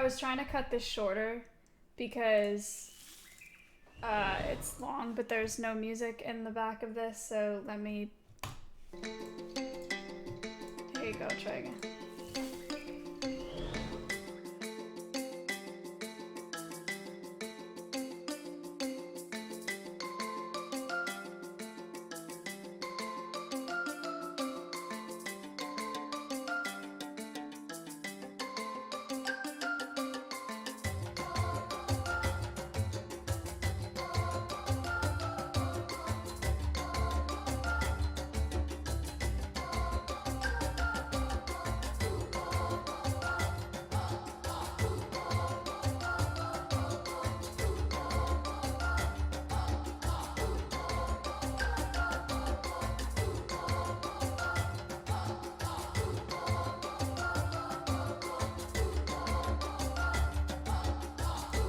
I was trying to cut this shorter because it's long, but there's no music in the back of this, so let me... Here you go, try again.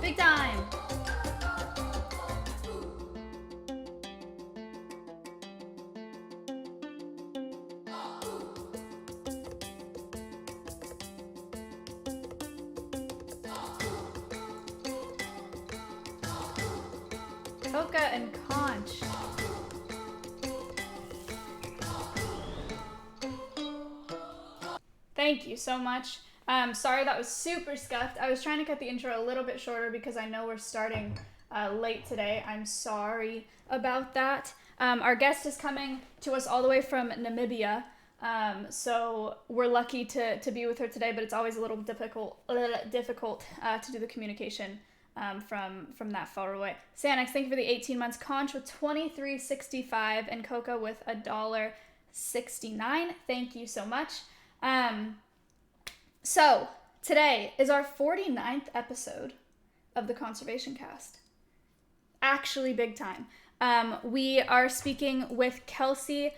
Big time! Coca and conch. Thank you so much. Sorry that was super scuffed. I was trying to cut the intro a little bit shorter because I know we're starting late today. I'm sorry about that. Our guest is coming to us all the way from Namibia, so we're lucky to be with her today, but it's always a little difficult to do the communication from that far away. Sanix, thank you for the 18 months. Conch with $23.65 and Coca with $1.69. Thank you so much. So, today is our 49th episode of the Conservation Cast. Actually big time. We are speaking with Kelsey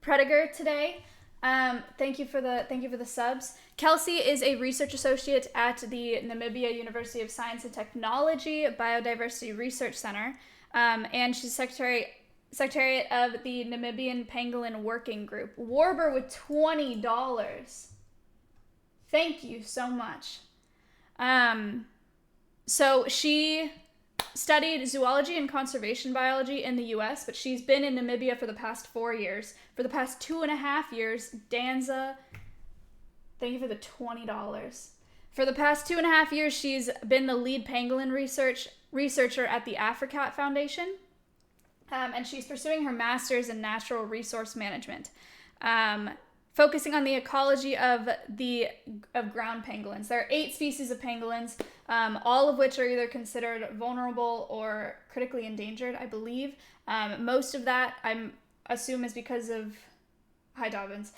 Prediger today. Thank you for the subs. Kelsey is a research associate at the Namibia University of Science and Technology Biodiversity Research Center, and she's secretariat of the Namibian Pangolin Working Group. Warber with $20. Thank you so much. So she studied zoology and conservation biology in the U.S., but she's been in Namibia for the past 4 years. For the past 2.5 years, Danza, thank you for the $20. For the past 2.5 years, she's been the lead pangolin researcher at the Africat Foundation, and she's pursuing her master's in natural resource management, focusing on the ecology of ground pangolins. There are 8 species of pangolins, all of which are either considered vulnerable or critically endangered, I believe. Most of that, I assume, is because of... Hi, Dobbins.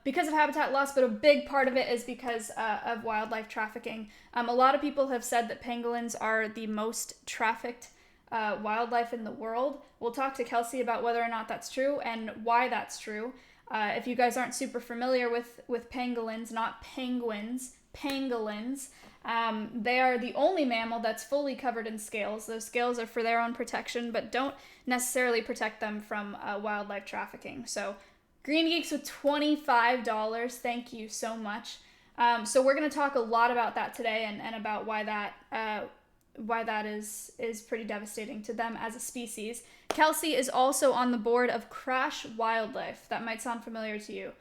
Because of habitat loss, but a big part of it is because of wildlife trafficking. A lot of people have said that pangolins are the most trafficked wildlife in the world. We'll talk to Kelsey about whether or not that's true and why that's true. If you guys aren't super familiar with pangolins, not penguins, pangolins, they are the only mammal that's fully covered in scales. Those scales are for their own protection, but don't necessarily protect them from wildlife trafficking. So Green Geeks with $25, thank you so much. So we're going to talk a lot about that today and about why that is pretty devastating to them as a species. Kelsey is also on the board of Crash Wildlife. That might sound familiar to you.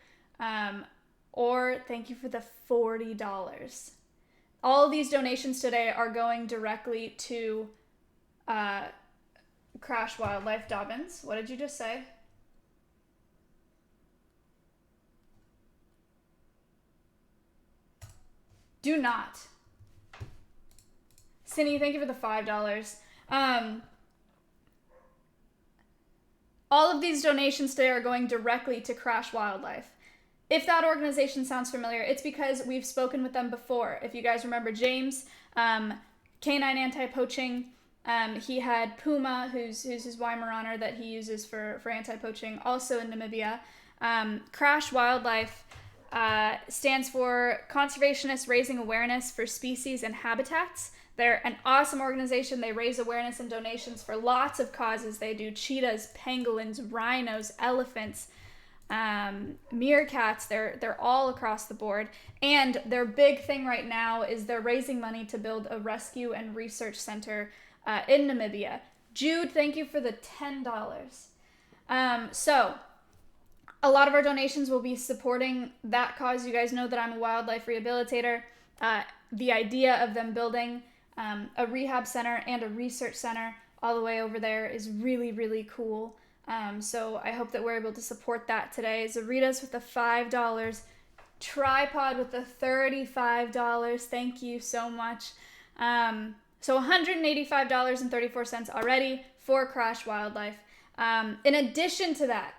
Or thank you for the $40. All of these donations today are going directly to Crash Wildlife. Dobbins, what did you just say? Do not. Cindy, thank you for the $5. All of these donations today are going directly to Crash Wildlife. If that organization sounds familiar, it's because we've spoken with them before. If you guys remember James, canine anti-poaching, he had Puma, who's his Weimaraner that he uses for anti-poaching, also in Namibia. Crash Wildlife stands for Conservationists Raising Awareness for Species and Habitats. They're an awesome organization. They raise awareness and donations for lots of causes. They do cheetahs, pangolins, rhinos, elephants, meerkats. They're all across the board. And their big thing right now is they're raising money to build a rescue and research center in Namibia. Jude, thank you for the $10. So a lot of our donations will be supporting that cause. You guys know that I'm a wildlife rehabilitator. The idea of them building a rehab center and a research center all the way over there is really, really cool. So I hope that we're able to support that today. Zarita's with the $5. Tripod with the $35. Thank you so much. So $185.34 already for Crash Wildlife. In addition to that,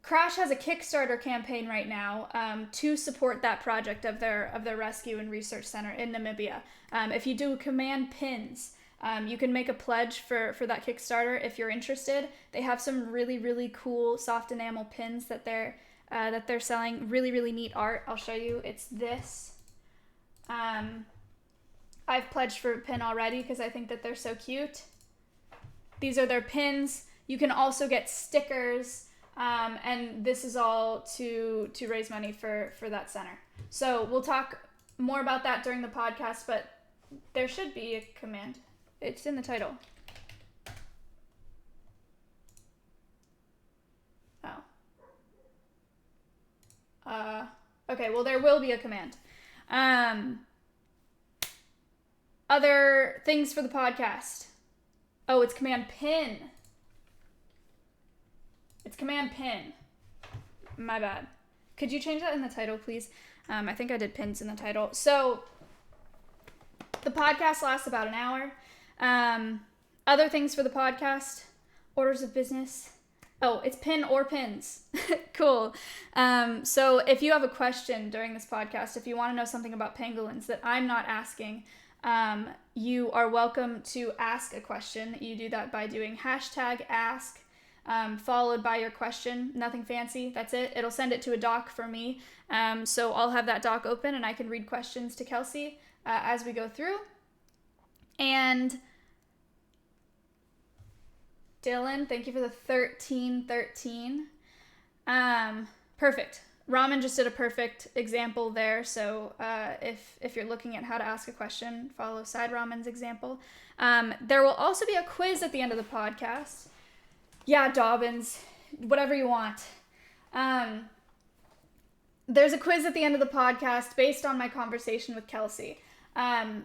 Crash has a Kickstarter campaign right now to support that project of their rescue and research center in Namibia. If you do command pins, you can make a pledge for that Kickstarter if you're interested. They have some really, really cool soft enamel pins that they're selling. Really, really neat art. I'll show you. It's this. I've pledged for a pin already because I think that they're so cute. These are their pins. You can also get stickers. And this is all to raise money for that center. So we'll talk more about that during the podcast, but there should be a command. It's in the title. Oh. Okay, well, there will be a command. Other things for the podcast. Oh, it's command pin. It's command pin. My bad. Could you change that in the title, please? I think I did pins in the title. So the podcast lasts about an hour. Other things for the podcast. Orders of business. Oh, it's pin or pins. Cool. So if you have a question during this podcast, if you want to know something about pangolins that I'm not asking, you are welcome to ask a question. You do that by doing #ask. Followed by your question. Nothing fancy. That's it. It'll send it to a doc for me. So I'll have that doc open and I can read questions to Kelsey as we go through. And Dylan, thank you for the 1313. Perfect. Ramen just did a perfect example there. So if you're looking at how to ask a question, follow Side Ramen's example. There will also be a quiz at the end of the podcast. Yeah, Dobbins, whatever you want. There's a quiz at the end of the podcast based on my conversation with Kelsey. 5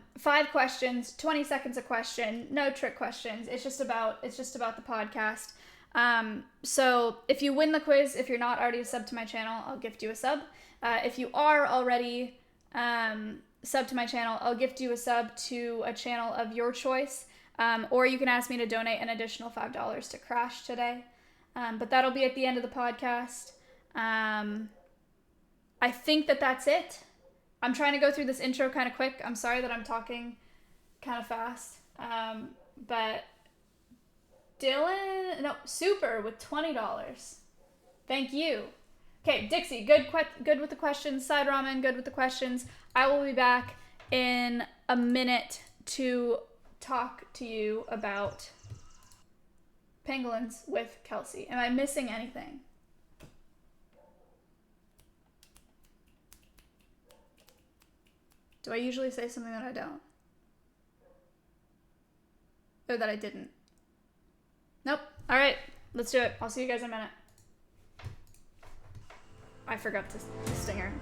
questions, 20 seconds a question, no trick questions. It's just about the podcast. So if you win the quiz, if you're not already a sub to my channel, I'll gift you a sub. If you are already sub to my channel, I'll gift you a sub to a channel of your choice. Or you can ask me to donate an additional $5 to Crash today. But that'll be at the end of the podcast. I think that that's it. I'm trying to go through this intro kind of quick. I'm sorry that I'm talking kind of fast. But Super with $20. Thank you. Okay, Dixie, good with the questions. Side Ramen, good with the questions. I will be back in a minute to talk to you about pangolins with Kelsey. Am I missing anything? Do I usually say something that I don't? Or that I didn't? Nope. All right, let's do it. I'll see you guys in a minute. I forgot to sting her.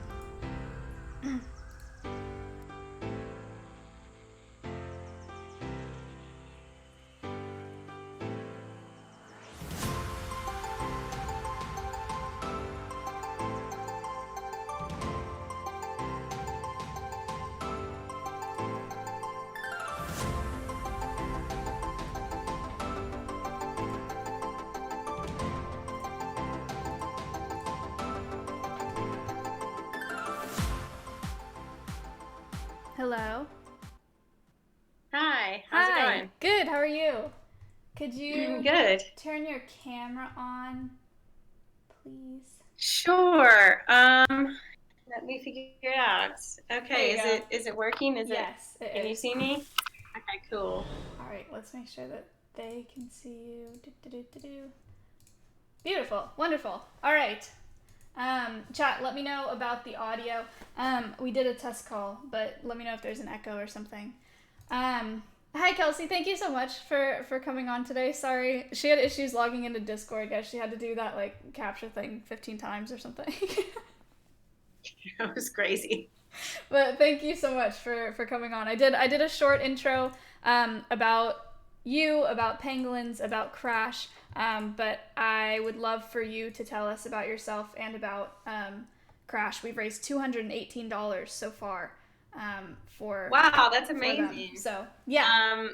Hello. Hi. How's it going? Good. How are you? Could you Good. turn your camera on, please? Sure. Let me figure it out. Okay. Is it working? Yes, it is. Can you see me? Okay, cool. All right. Let's make sure that they can see you. Beautiful. Wonderful. All right. Chat, let me know about the audio. We did a test call, but let me know if there's an echo or something. Hi, Kelsey. Thank you so much for coming on today. Sorry, she had issues logging into Discord. Guys, she had to do that like capture thing 15 times or something. That was crazy. But thank you so much for coming on. I did a short intro about you, about pangolins, about Crash. But I would love for you to tell us about yourself and about Crash. We've raised $218 so far for Wow, that's amazing. So yeah.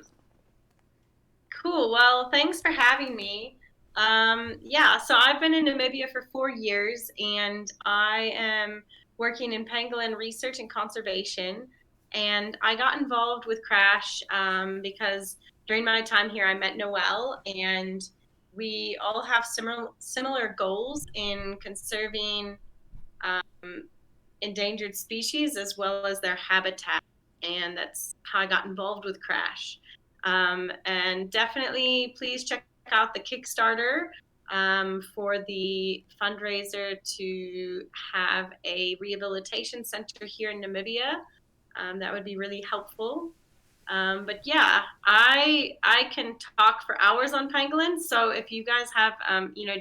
Cool. Well, thanks for having me. So I've been in Namibia for 4 years, and I am working in pangolin research and conservation. And I got involved with Crash because during my time here, I met Noelle, and we all have similar goals in conserving endangered species as well as their habitat. And that's how I got involved with Crash. And definitely please check out the Kickstarter for the fundraiser to have a rehabilitation center here in Namibia. That would be really helpful. But yeah, I can talk for hours on pangolins. So if you guys have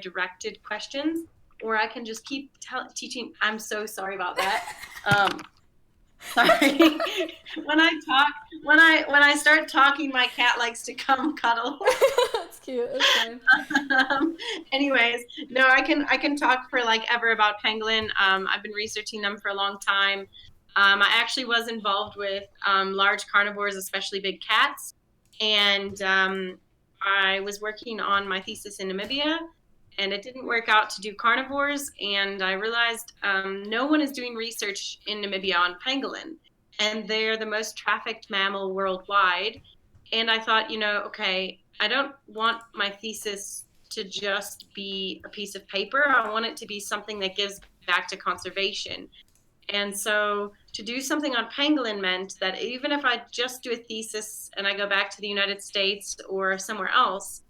directed questions, or I can just keep teaching. I'm so sorry about that. Sorry. When I start talking, my cat likes to come cuddle. That's cute. That's fine. Anyways, no, I can talk for like ever about pangolin. I've been researching them for a long time. I actually was involved with large carnivores, especially big cats, and I was working on my thesis in Namibia, and it didn't work out to do carnivores, and I realized no one is doing research in Namibia on pangolin, and they're the most trafficked mammal worldwide. And I thought, okay, I don't want my thesis to just be a piece of paper. I want it to be something that gives back to conservation. And so to do something on pangolin meant that even if I just do a thesis and I go back to the United States or somewhere else,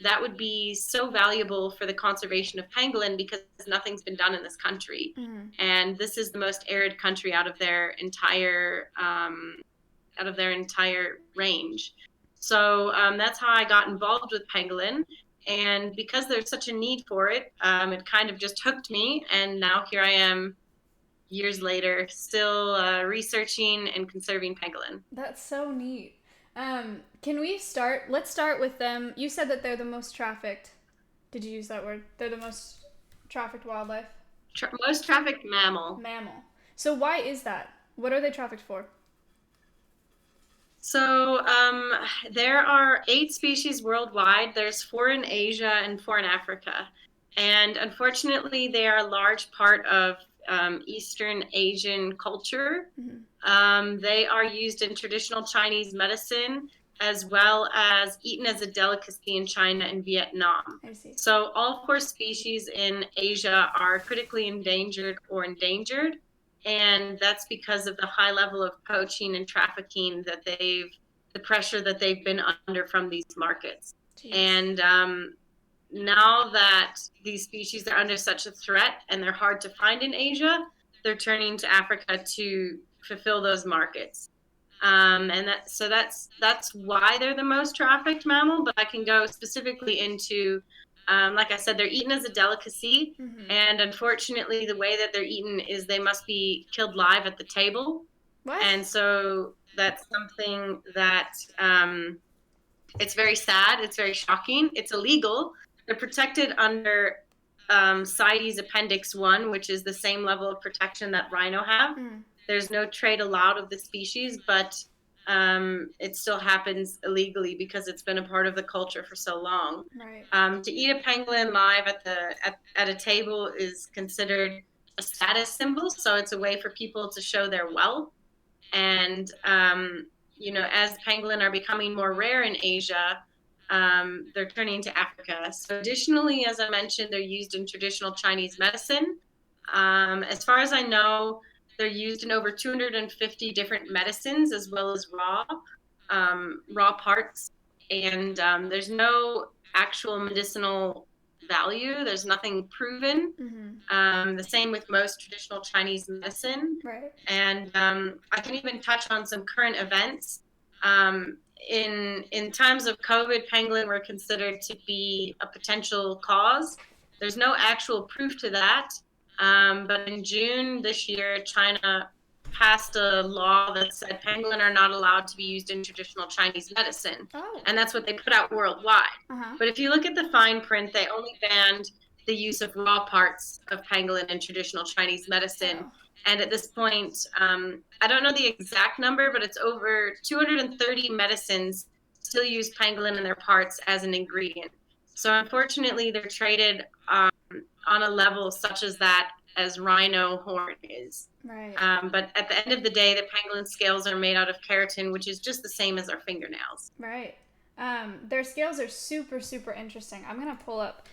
that would be so valuable for the conservation of pangolin because nothing's been done in this country. Mm-hmm. And this is the most arid country out of their entire range. So that's how I got involved with pangolin. And because there's such a need for it, it kind of just hooked me. And now here I am, years later, still researching and conserving pangolin. That's so neat. Let's start with them. You said that they're the most trafficked. Did you use that word? They're the most trafficked wildlife? Most trafficked mammal. So why is that? What are they trafficked for? So there are 8 species worldwide. There's 4 in Asia and 4 in Africa. And unfortunately, they are a large part of Eastern Asian culture. Mm-hmm. They are used in traditional Chinese medicine as well as eaten as a delicacy in China and Vietnam. I see. So all 4 species in Asia are critically endangered or endangered. And that's because of the high level of poaching and trafficking the pressure that they've been under from these markets. Jeez. And now that these species are under such a threat and they're hard to find in Asia, they're turning to Africa to fulfill those markets. And that's why they're the most trafficked mammal, but I can go specifically into, like I said, they're eaten as a delicacy. Mm-hmm. And unfortunately, the way that they're eaten is they must be killed live at the table. What? And so that's something that it's very sad. It's very shocking. It's illegal. They're protected under CITES Appendix 1, which is the same level of protection that rhino have. Mm. There's no trade allowed of the species, but it still happens illegally because it's been a part of the culture for so long. Right. To eat a pangolin live at a table is considered a status symbol, so it's a way for people to show their wealth. And as pangolin are becoming more rare in Asia, they're turning to Africa. So additionally, as I mentioned, they're used in traditional Chinese medicine. As far as I know, they're used in over 250 different medicines as well as raw parts. And there's no actual medicinal value. There's nothing proven. Mm-hmm. The same with most traditional Chinese medicine. Right. And I can even touch on some current events. In times of COVID, pangolin were considered to be a potential cause. There's no actual proof to that. But in June this year, China passed a law that said pangolin are not allowed to be used in traditional Chinese medicine. Oh. And that's what they put out worldwide. Uh-huh. But if you look at the fine print, they only banned the use of raw parts of pangolin in traditional Chinese medicine. Oh. And at this point, I don't know the exact number, but it's over 230 medicines still use pangolin in their parts as an ingredient. So unfortunately, they're traded on a level such as that as rhino horn is. Right. But at the end of the day, the pangolin scales are made out of keratin, which is just the same as our fingernails. Right. Their scales are super, super interesting. I'm going to pull up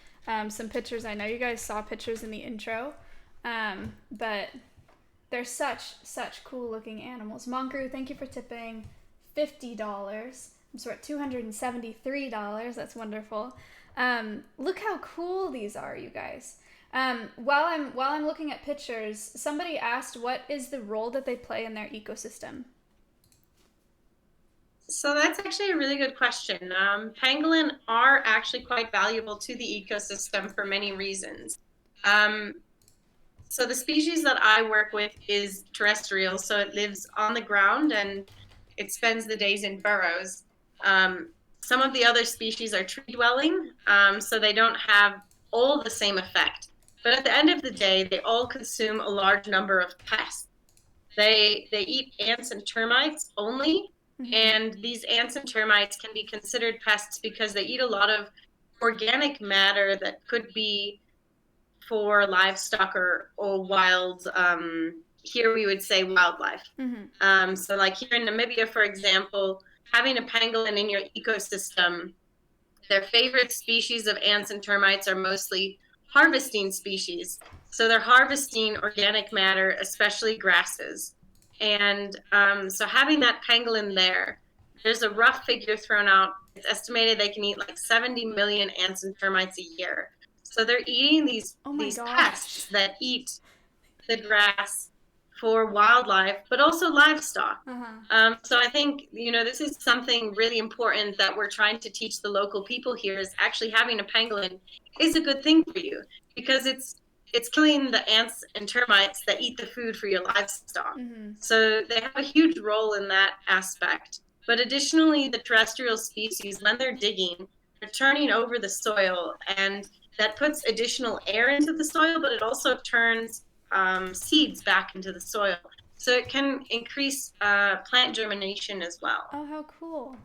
some pictures. I know you guys saw pictures in the intro, but they're such cool looking animals. Monkru, thank you for tipping $50. So we're at $273. That's wonderful. Look how cool these are, you guys. While I'm looking at pictures, somebody asked what is the role that they play in their ecosystem? So that's actually a really good question. Pangolin are actually quite valuable to the ecosystem for many reasons. So the species that I work with is terrestrial, so it lives on the ground and it spends the days in burrows. Some of the other species are tree dwelling, so they don't have all the same effect. But at the end of the day, they all consume a large number of pests. They eat ants and termites only, and these ants and termites can be considered pests because they eat a lot of organic matter that could be for livestock or wild, here we would say wildlife. So like here in Namibia, for example, having a pangolin in your ecosystem, their favorite species of ants and termites are mostly harvesting species. So they're harvesting organic matter, especially grasses. And so having that pangolin there's a rough figure thrown out. It's estimated they can eat like 70 million ants and termites a year. So they're eating these pests that eat the grass for wildlife, but also livestock. So I think, this is something really important that we're trying to teach the local people here is actually having a pangolin is a good thing for you because it's killing the ants and termites that eat the food for your livestock. So they have a huge role in that aspect. But additionally, the terrestrial species, when they're digging, they're turning over the soil, and that puts additional air into the soil, but it also turns seeds back into the soil. So it can increase plant germination as well. Oh, how cool.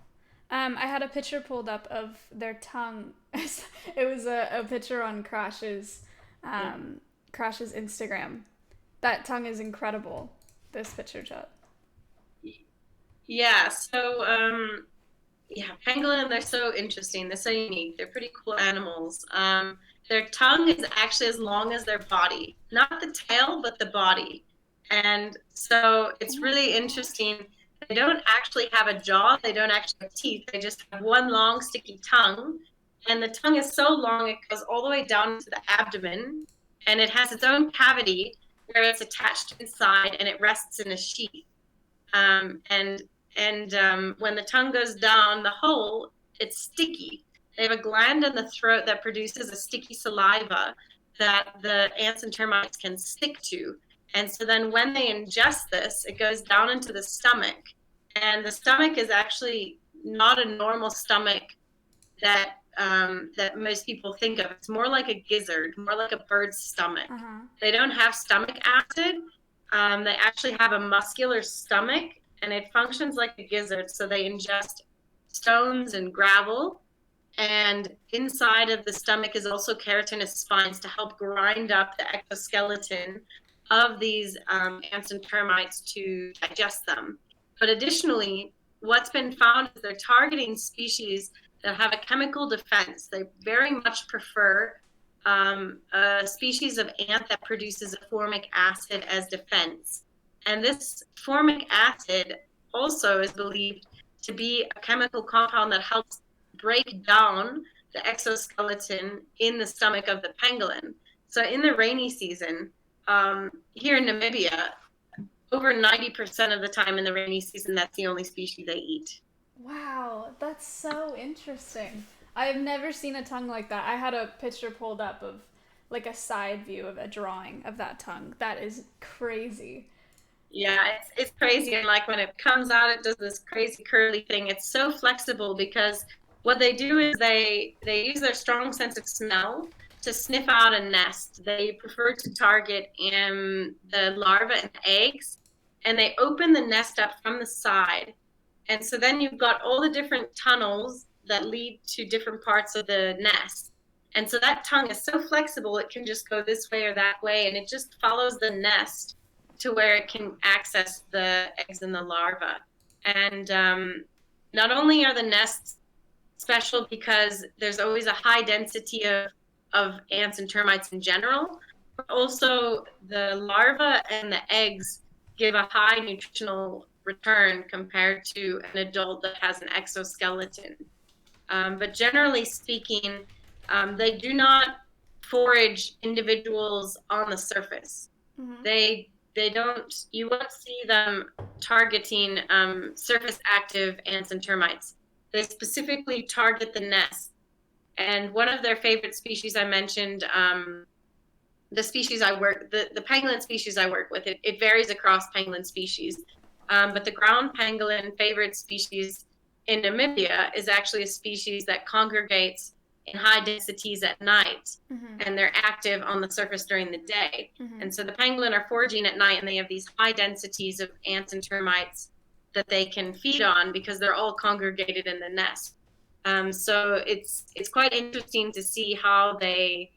I had a picture pulled up of their tongue. It was a picture on Crash's Instagram. That tongue is incredible. This picture, Chet. Yeah, so pangolin, they're so interesting. They're so unique. They're pretty cool animals. Their tongue is actually as long as their body, not the tail, but the body. And so it's really interesting. They don't actually have a jaw. They don't actually have teeth. They just have one long sticky tongue. And the tongue is so long, it goes all the way down to the abdomen. And it has its own cavity where it's attached inside and it rests in a sheath. And when the tongue goes down the hole, it's sticky. They have a gland in the throat that produces a sticky saliva that the ants and termites can stick to. And so then when they ingest this, it goes down into the stomach. And the stomach is actually not a normal stomach that most people think of. It's more like a gizzard, more like a bird's stomach. They don't have stomach acid. They actually have a muscular stomach, and it functions like a gizzard. So they ingest stones and gravel. And inside of the stomach is also keratinous spines to help grind up the exoskeleton of these ants and termites to digest them. But additionally, what's been found is they're targeting species that have a chemical defense. They very much prefer a species of ant that produces a formic acid as defense. And this formic acid also is believed to be a chemical compound that helps break down the exoskeleton in the stomach of the pangolin. So in the rainy season, here in Namibia, over 90% of the time in the rainy season, that's the only species they eat. Wow, that's so interesting. I have never seen a tongue like that. I had a picture pulled up of like a side view of a drawing of that tongue. That is crazy. Yeah, it's crazy. And like when it comes out, it does this crazy curly thing. It's so flexible because what they do is they use their strong sense of smell to sniff out a nest. They prefer to target the larvae and eggs, and they open the nest up from the side. And so then you've got all the different tunnels that lead to different parts of the nest. And so that tongue is so flexible, it can just go this way or that way, and it just follows the nest to where it can access the eggs and the larva. And not only are the nests special because there's always a high density of ants and termites in general, but also the larva and the eggs give a high nutritional return compared to an adult that has an exoskeleton. But generally speaking, they do not forage individuals on the surface. Mm-hmm. They don't, you won't see them targeting surface active ants and termites. They specifically target the nest. And one of their favorite species I mentioned, the species I work, the pangolin species I work with, it varies across pangolin species. But the ground pangolin favorite species in Namibia is actually a species that congregates in high densities at night, Mm-hmm. and they're active on the surface during the day. Mm-hmm. And so the pangolin are foraging at night, and they have these high densities of ants and termites that they can feed on because they're all congregated in the nest. So it's quite interesting to see how they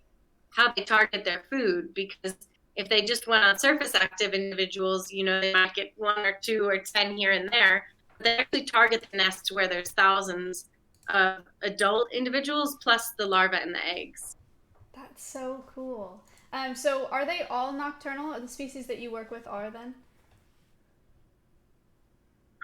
target their food, because if they just went on surface active individuals, they might get one or two or 10 here and there. But they actually target the nests where there's thousands of adult individuals plus the larvae and the eggs. That's so cool. So are they all nocturnal? Or the species that you work with are then?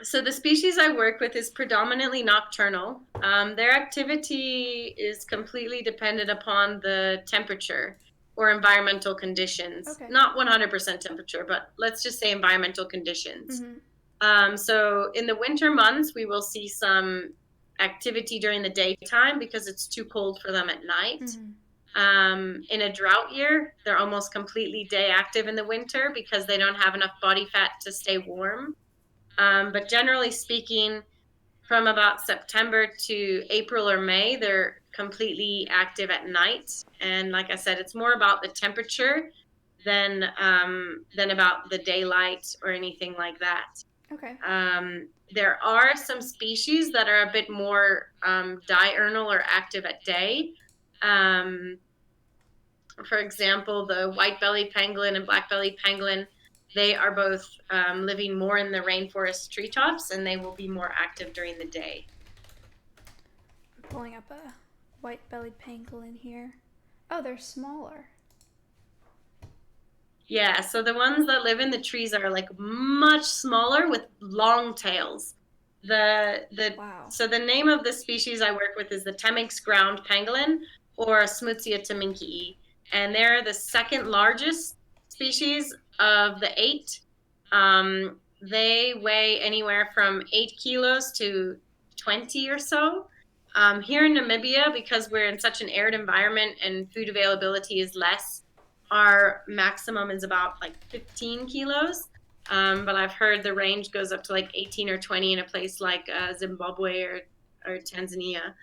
So the species I work with is predominantly nocturnal. Their activity is completely dependent upon the temperature or environmental conditions. Okay. Not 100% temperature, but let's just say environmental conditions. Mm-hmm. So in the winter months, we will see some activity during the daytime because it's too cold for them at night. Mm-hmm. In a drought year, they're almost completely day active in the winter because they don't have enough body fat to stay warm. But generally speaking, from about September to April or May, they're completely active at night. And like I said, it's more about the temperature than about the daylight or anything like that. Okay. There are some species that are a bit more diurnal or active at day. For example, the white-bellied pangolin and black-bellied pangolin, they are both living more in the rainforest treetops, and they will be more active during the day. I'm pulling up a white-bellied pangolin here. Oh, they're smaller. Yeah, so the ones that live in the trees are like much smaller with long tails. Wow. So the name of the species I work with is the Temminck's ground pangolin, or Smutsia temminckii, and they're the second largest species of the 8. They weigh anywhere from 8 kilos to 20 or so. Here in Namibia, because we're in such an arid environment and food availability is less, our maximum is about like 15 kilos. But I've heard the range goes up to like 18 or 20 in a place like Zimbabwe or Tanzania.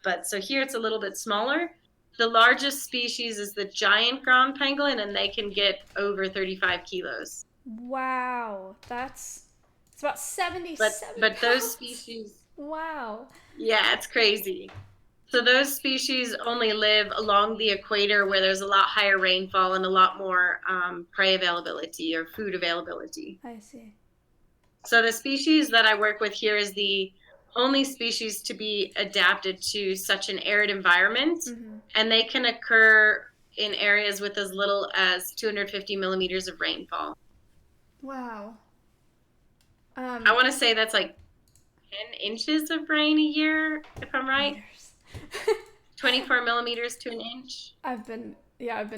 But so here it's a little bit smaller. The largest species is the giant ground pangolin, and they can get over 35 kilos. Wow. It's about 77 But those pounds. species, Wow. yeah, it's crazy. So those species only live along the equator where there's a lot higher rainfall and a lot more prey availability or food availability. I see. So the species that I work with here is the only species to be adapted to such an arid environment, Mm-hmm. and they can occur in areas with as little as 250 millimeters of rainfall. Wow. I want to say that's like 10 inches of rain a year, if I'm right. Meters. 24 millimeters to an inch. I've been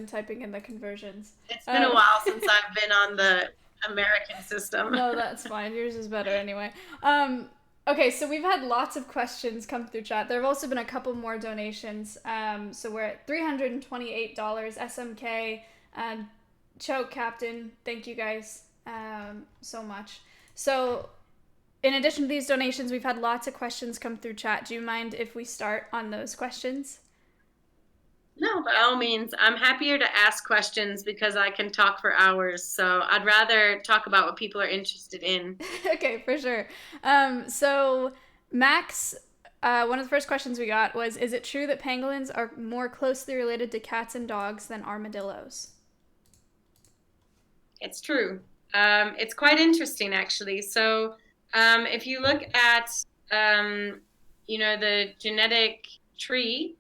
typing in the conversions. It's been a while since I've been on the American system. No, that's fine. Yours is better anyway. Okay, so we've had lots of questions come through chat. There have also been a couple more donations. So we're at $328. SMK, Choke Captain, thank you guys so much. So in addition to these donations, we've had lots of questions come through chat. Do you mind if we start on those questions? No, by all means. I'm happier to ask questions because I can talk for hours. So I'd rather talk about what people are interested in. Okay, for sure. So Max, one of the first questions we got was, is it true that pangolins are more closely related to cats and dogs than armadillos? It's true. It's quite interesting, actually. So if you look at, the genetic tree,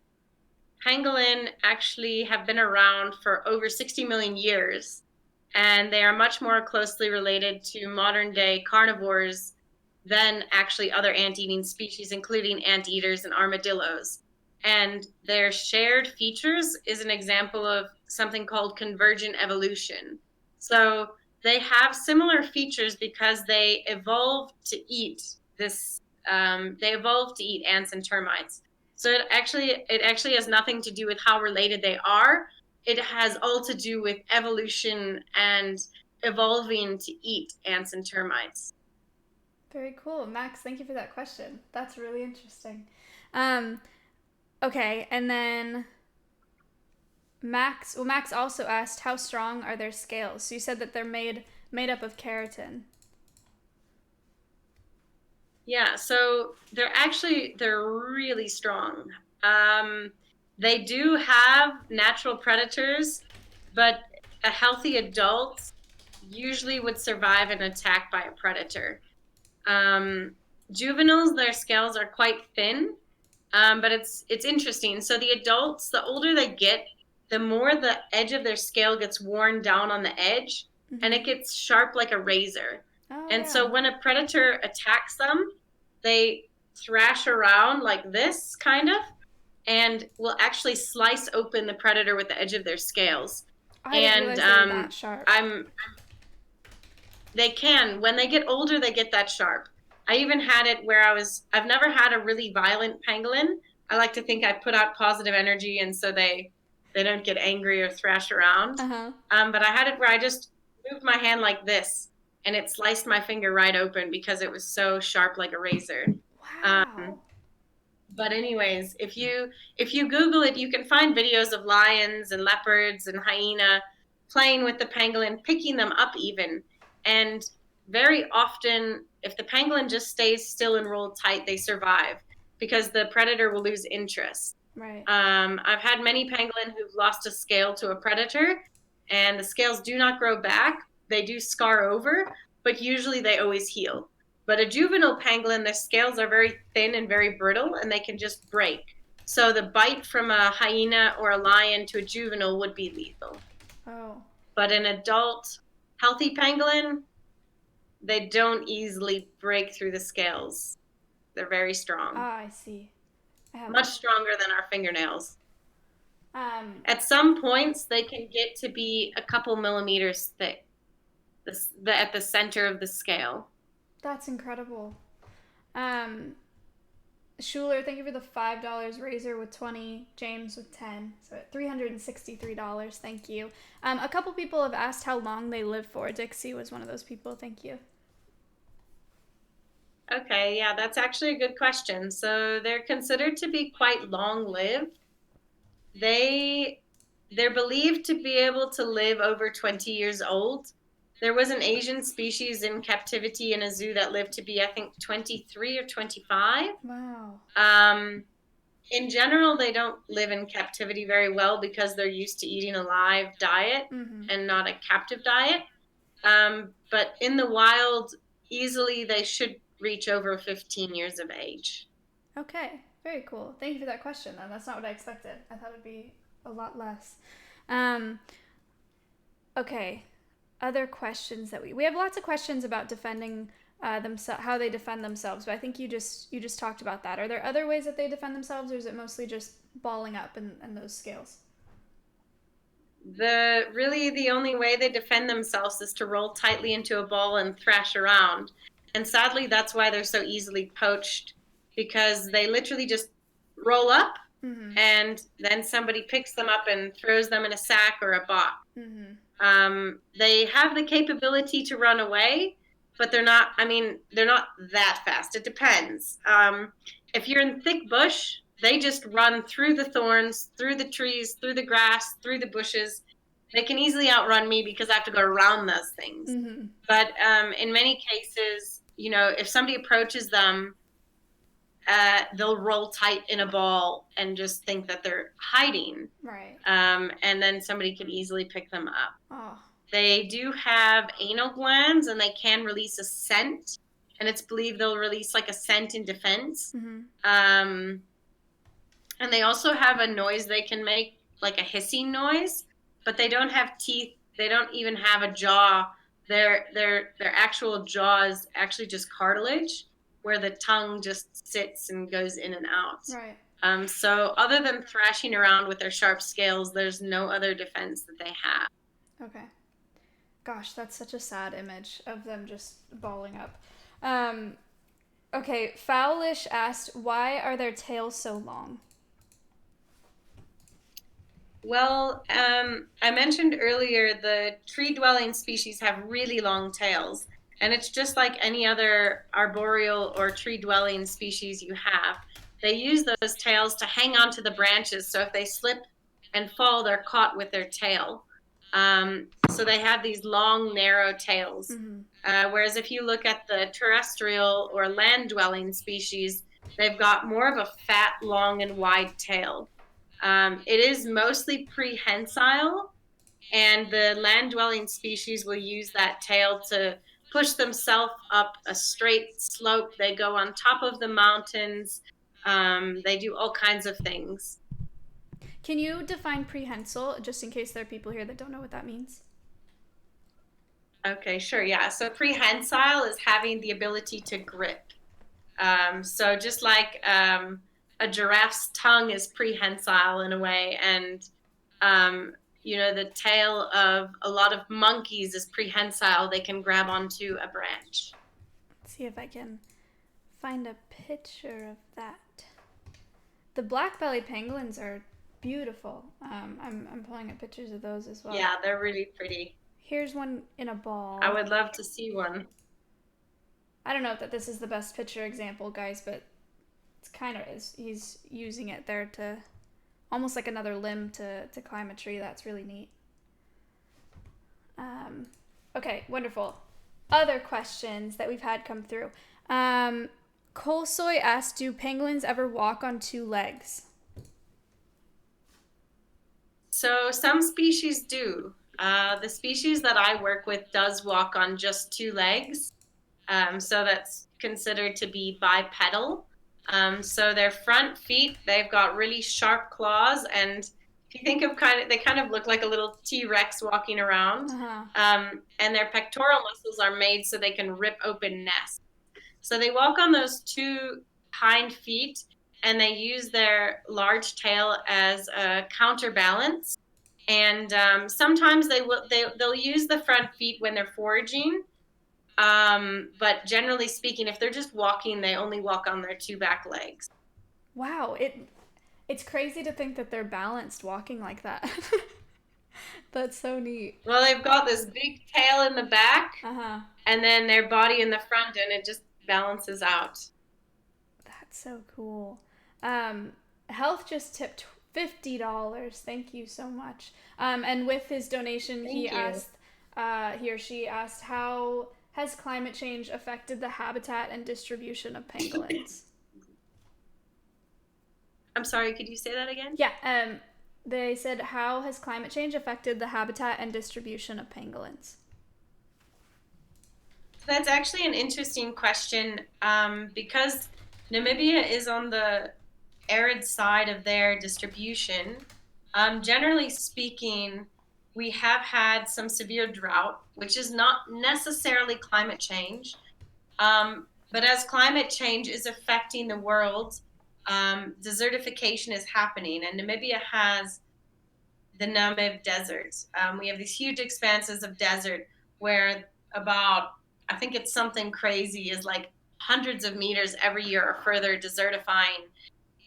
pangolin actually have been around for over 60 million years, and they are much more closely related to modern day carnivores than actually other ant-eating species, including anteaters and armadillos. And their shared features is an example of something called convergent evolution. So they have similar features because they evolved to eat this. They evolved to eat ants and termites. So it actually has nothing to do with how related they are. It has all to do with evolution and evolving to eat ants and termites. Very cool. Max, thank you for that question. That's really interesting. Okay, and then Max also asked, how strong are their scales? So you said that they're made up of keratin. Yeah, so they're really strong. They do have natural predators, but a healthy adult usually would survive an attack by a predator. Juveniles, their scales are quite thin, but it's interesting. So the adults, the older they get, the more the edge of their scale gets worn down on the edge, and it gets sharp like a razor. So when a predator attacks them, they thrash around like this, kind of, and will actually slice open the predator with the edge of their scales. I didn't realize they were that sharp. They can. When they get older, they get that sharp. I even had it where I've never had a really violent pangolin. I like to think I put out positive energy, and so they don't get angry or thrash around. But I had it where I just moved my hand like this, and it sliced my finger right open because it was so sharp like a razor. Wow. But anyways, if you Google it, you can find videos of lions and leopards and hyena playing with the pangolin, picking them up even. And very often, if the pangolin just stays still and rolled tight, they survive because the predator will lose interest. Right. I've had many pangolin who've lost a scale to a predator, and the scales do not grow back. They do scar over, but usually they always heal. But a juvenile pangolin, their scales are very thin and very brittle, and they can just break. So the bite from a hyena or a lion to a juvenile would be lethal. Oh. But an adult, healthy pangolin, they don't easily break through the scales. They're very strong. Ah, I see. Much stronger than our fingernails. At some points, they can get to be a couple millimeters thick at the center of the scale. That's incredible. Schuler, thank you for the $5. Razor with 20. James with 10. So at $363. Thank you. A couple people have asked how long they live for. Dixie was one of those people. Thank you. Okay, yeah, that's actually a good question. So they're considered to be quite long-lived. They're believed to be able to live over 20 years old. There was an Asian species in captivity in a zoo that lived to be, I think, 23 or 25. Wow. In general, they don't live in captivity very well because they're used to eating a live diet and not a captive diet. But in the wild, easily they should reach over 15 years of age. Okay, very cool. Thank you for that question. That's not what I expected. I thought it'd be a lot less. Okay, other questions that we have lots of questions about defending how they defend themselves. But I think you just talked about that. Are there other ways that they defend themselves, or is it mostly just balling up and those scales? The only way they defend themselves is to roll tightly into a ball and thrash around. And sadly, that's why they're so easily poached, because they literally just roll up, and then somebody picks them up and throws them in a sack or a box. They have the capability to run away, but they're not that fast. It depends. If you're in thick bush, they just run through the thorns, through the trees, through the grass, through the bushes. They can easily outrun me because I have to go around those things. But in many cases, if somebody approaches them, they'll roll tight in a ball and just think that they're hiding. Right. And then somebody can easily pick them up. Oh. They do have anal glands, and they can release a scent. And it's believed they'll release like a scent in defense. And they also have a noise they can make, like a hissing noise, but they don't have teeth. They don't even have a jaw. Their actual jaw is actually just cartilage, where the tongue just sits and goes in and out. Right. So other than thrashing around with their sharp scales, there's no other defense that they have. Okay. Gosh, that's such a sad image of them just balling up. Okay, Fowlish asked, why are their tails so long? Well, I mentioned earlier the tree-dwelling species have really long tails, and it's just like any other arboreal or tree-dwelling species you have. They use those tails to hang onto the branches, so if they slip and fall, they're caught with their tail. So they have these long, narrow tails. Whereas if you look at the terrestrial or land-dwelling species, they've got more of a fat, long, and wide tail. It is mostly prehensile, and the land-dwelling species will use that tail to push themselves up a straight slope. They go on top of the mountains. They do all kinds of things. Can you define prehensile, just in case there are people here that don't know what that means? Okay, sure, yeah. So prehensile is having the ability to grip. So just like a giraffe's tongue is prehensile in a way, and the tail of a lot of monkeys is prehensile. They can grab onto a branch. Let's see if I can find a picture of that. The black-bellied pangolins are beautiful. I'm pulling up pictures of those as well. Yeah, they're really pretty. Here's one in a ball. I would love to see one. I don't know if this is the best picture example, guys, but it's kind of he's using it there to almost like another limb to climb a tree. That's really neat. Okay, wonderful. Other questions that we've had come through. Kolsoy asked, do pangolins ever walk on two legs? So some species do. The species that I work with does walk on just two legs. So that's considered to be bipedal. So their front feet, they've got really sharp claws, and if you think of they kind of look like a little T-Rex walking around. And their pectoral muscles are made so they can rip open nests. So they walk on those two hind feet, and they use their large tail as a counterbalance. And sometimes they'll use the front feet when they're foraging. But generally speaking, if they're just walking, they only walk on their two back legs. Wow, it's crazy to think that they're balanced walking like that. That's so neat. Well, they've got this big tail in the back, and then their body in the front, and it just balances out. That's so cool. Health just tipped $50. Thank you so much. And with his donation, he or she asked, how has climate change affected the habitat and distribution of pangolins? I'm sorry, could you say that again? Yeah, they said, how has climate change affected the habitat and distribution of pangolins? That's actually an interesting question, because Namibia is on the arid side of their distribution. Generally speaking, we have had some severe drought, which is not necessarily climate change. But as climate change is affecting the world, desertification is happening, and Namibia has the Namib Desert. We have these huge expanses of desert where about, I think it's something crazy, is like hundreds of meters every year are further desertifying.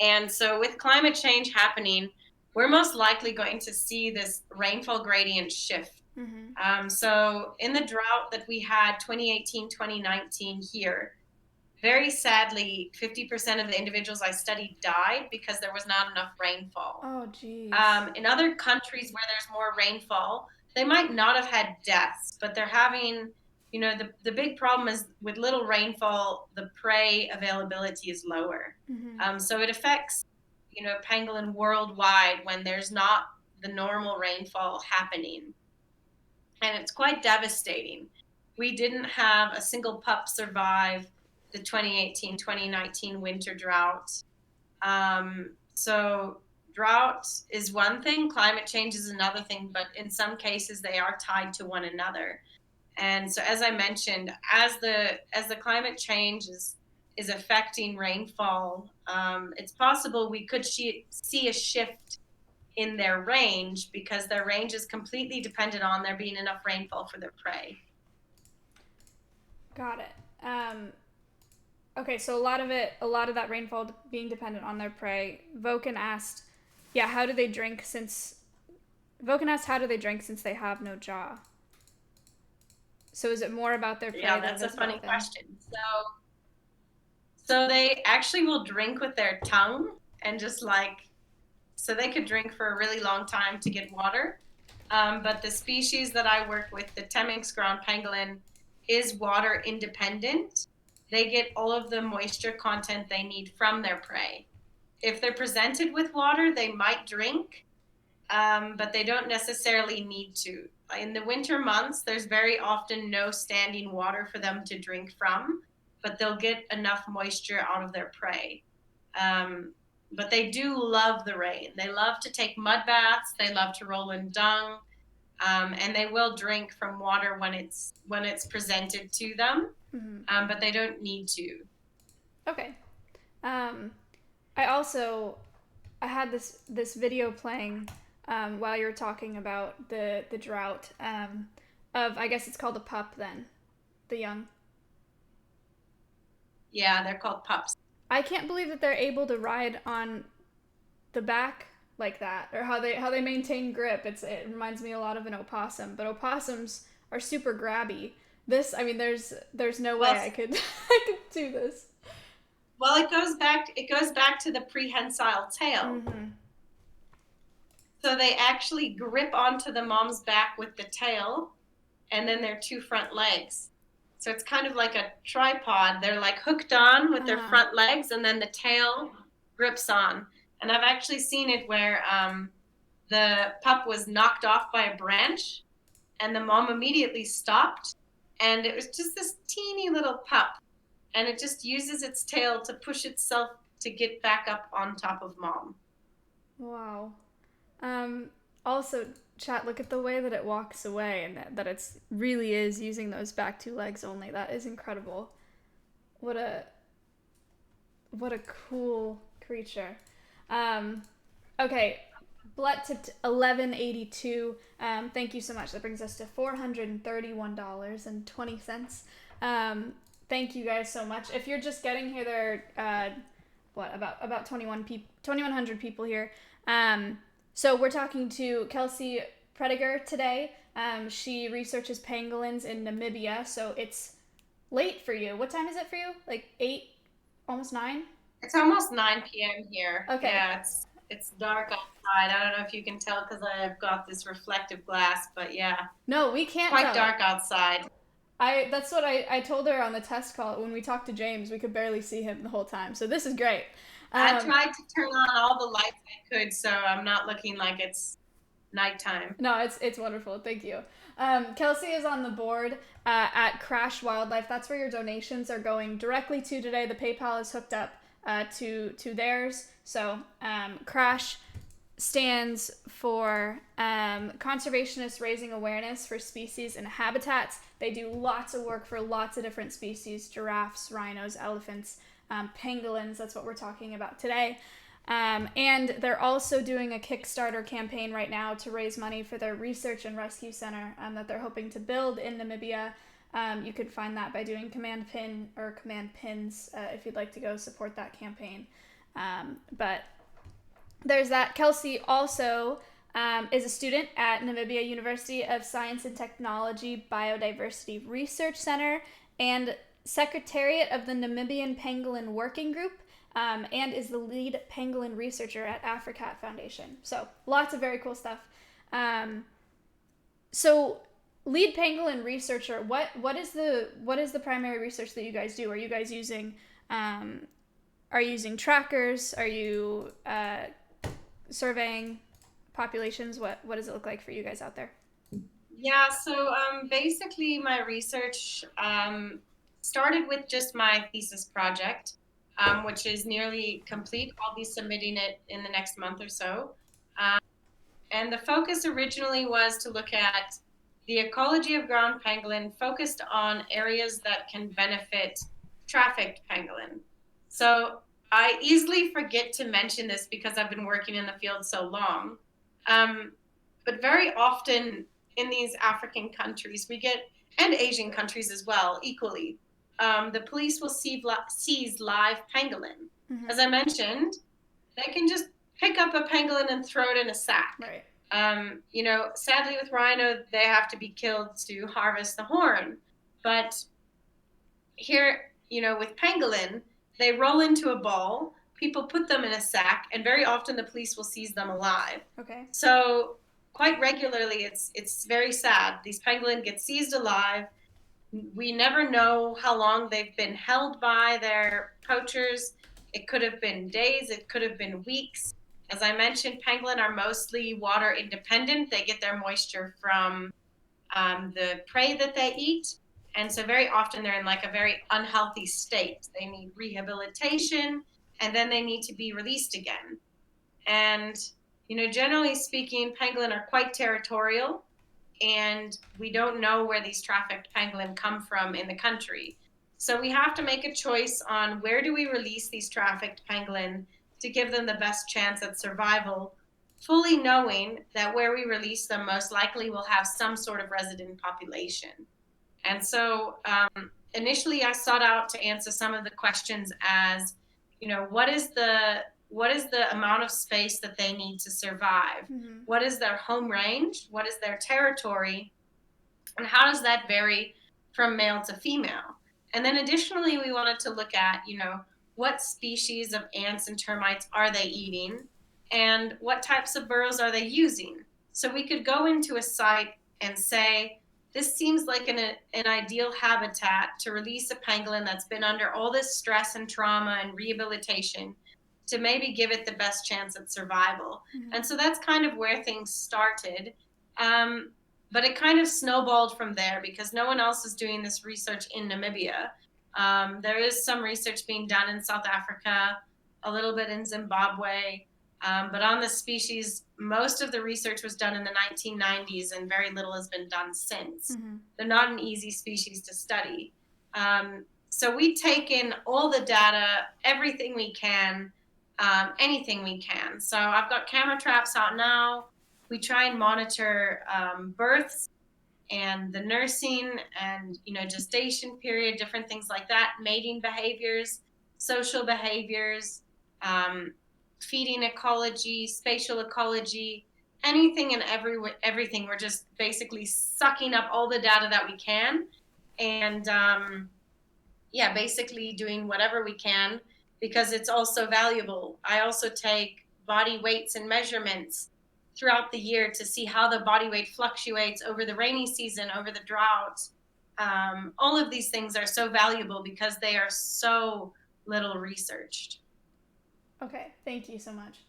And so with climate change happening, we're most likely going to see this rainfall gradient shift. So in the drought that we had 2018, 2019 here, very sadly, 50% of the individuals I studied died because there was not enough rainfall. Oh, geez. In other countries where there's more rainfall, they might not have had deaths, but they're having, the big problem is with little rainfall, the prey availability is lower. So it affects, pangolin worldwide when there's not the normal rainfall happening. And it's quite devastating. We didn't have a single pup survive the 2018-2019 winter drought. So drought is one thing, climate change is another thing, but in some cases they are tied to one another. And so, as I mentioned, as the climate change is affecting rainfall, it's possible we could see a shift in their range because their range is completely dependent on there being enough rainfall for their prey. Got it. Okay, so a lot of that rainfall being dependent on their prey. Voken asked, how do they drink since they have no jaw? So is it more about their prey? Yeah, that's a funny question. So they actually will drink with their tongue and just so they could drink for a really long time to get water. But the species that I work with, the Temminck's ground pangolin, is water independent. They get all of the moisture content they need from their prey. If they're presented with water, they might drink, but they don't necessarily need to. In the winter months, there's very often no standing water for them to drink from, but they'll get enough moisture out of their prey. But they do love the rain. They love to take mud baths. They love to roll in dung, and they will drink from water when it's presented to them. But they don't need to. Okay. I had this video playing while you were talking about the drought of, I guess it's called a pup then, the young. Yeah, they're called pups. I can't believe that they're able to ride on the back like that, or how they maintain grip. It reminds me a lot of an opossum, but opossums are super grabby. There's no way I could do this. Well, it goes back to the prehensile tail. So they actually grip onto the mom's back with the tail and then their two front legs. So it's kind of like a tripod. They're like hooked on with their front legs and then the tail grips on. And I've actually seen it where the pup was knocked off by a branch and the mom immediately stopped. And it was just this teeny little pup. And it just uses its tail to push itself to get back up on top of mom. Wow. Also, chat, look at the way that it walks away and that it really is using those back two legs only. That is incredible. What a cool creature. Okay, Blet to 1182. Thank you so much. That brings us to $431.20. Thank you guys so much. If you're just getting here, there are about 2,100 people here. So we're talking to Kelsey Prediger today. She researches pangolins in Namibia, so it's late for you. What time is it for you? Like 8, almost 9? It's almost 9 p.m. here. Okay. Yeah, it's dark outside. I don't know if you can tell because I've got this reflective glass, but yeah. No, we can't tell. Quite dark outside. That's what I told her on the test call. When we talked to James, we could barely see him the whole time. So this is great. I tried to turn on all the lights I could, so I'm not looking like it's nighttime. No, it's wonderful. Thank you. Kelsey is on the board at Crash Wildlife. That's where your donations are going directly to today. The PayPal is hooked up to theirs. So Crash, stands for conservationists raising awareness for species and habitats. They do lots of work for lots of different species: giraffes, rhinos, elephants, pangolins. That's what we're talking about today. And they're also doing a Kickstarter campaign right now to raise money for their research and rescue center that they're hoping to build in Namibia. You could find that by doing command pins if you'd like to go support that campaign. But there's that. Kelsey also is a student at Namibia University of Science and Technology Biodiversity Research Center and Secretariat of the Namibian Pangolin Working Group, and is the lead pangolin researcher at AfriCat Foundation. So lots of very cool stuff. So lead pangolin researcher, what is the primary research that you guys do? Are you guys using trackers? Are you surveying populations? What does it look like for you guys out there? Yeah, so basically my research started with just my thesis project, which is nearly complete. I'll be submitting it in the next month or so. And the focus originally was to look at the ecology of ground pangolin, focused on areas that can benefit trafficked pangolin. So I easily forget to mention this because I've been working in the field so long. But very often in these African countries, and Asian countries as well, equally, the police will seize live pangolin. Mm-hmm. As I mentioned, they can just pick up a pangolin and throw it in a sack. Right. Sadly with rhino, they have to be killed to harvest the horn. But here, with pangolin, they roll into a ball, people put them in a sack, and very often the police will seize them alive. Okay. So quite regularly, it's very sad. These pangolin get seized alive. We never know how long they've been held by their poachers. It could have been days, it could have been weeks. As I mentioned, pangolin are mostly water independent. They get their moisture from the prey that they eat. And so very often they're in like a very unhealthy state. They need rehabilitation, and then they need to be released again. And, generally speaking, pangolin are quite territorial, and we don't know where these trafficked pangolin come from in the country. So we have to make a choice on where do we release these trafficked pangolin to give them the best chance at survival, fully knowing that where we release them most likely will have some sort of resident population. And so initially I sought out to answer some of the questions as, what is the amount of space that they need to survive? Mm-hmm. What is their home range? What is their territory? And how does that vary from male to female? And then additionally, we wanted to look at, what species of ants and termites are they eating? And what types of burrows are they using? So we could go into a site and say, this seems like an ideal habitat to release a pangolin that's been under all this stress and trauma and rehabilitation, to maybe give it the best chance at survival. Mm-hmm. And so that's kind of where things started. But it kind of snowballed from there because no one else is doing this research in Namibia. There is some research being done in South Africa, a little bit in Zimbabwe. But on the species, most of the research was done in the 1990s and very little has been done since. Mm-hmm. They're not an easy species to study. So we take in all the data, everything we can, anything we can. So I've got camera traps out now. We try and monitor births and the nursing and, gestation period, different things like that, mating behaviors, social behaviors, feeding ecology, spatial ecology, anything and everything. We're just basically sucking up all the data that we can and, basically doing whatever we can because it's also valuable. I also take body weights and measurements throughout the year to see how the body weight fluctuates over the rainy season, over the drought. All of these things are so valuable because they are so little researched. Okay, thank you so much.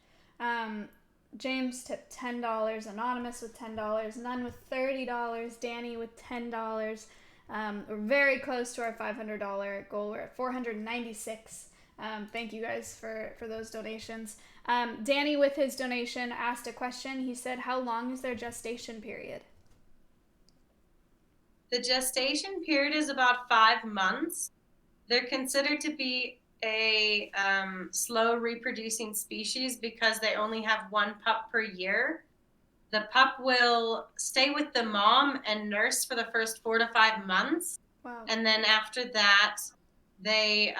James tipped $10, Anonymous with $10, None with $30, Danny with $10. We're very close to our $500 goal. We're at $496. Thank you guys for those donations. Danny, with his donation, asked a question. He said, how long is their gestation period? The gestation period is about 5 months. They're considered to be a slow reproducing species because they only have one pup per year. The pup will stay with the mom and nurse for the first 4 to 5 months. Wow. And then after that, they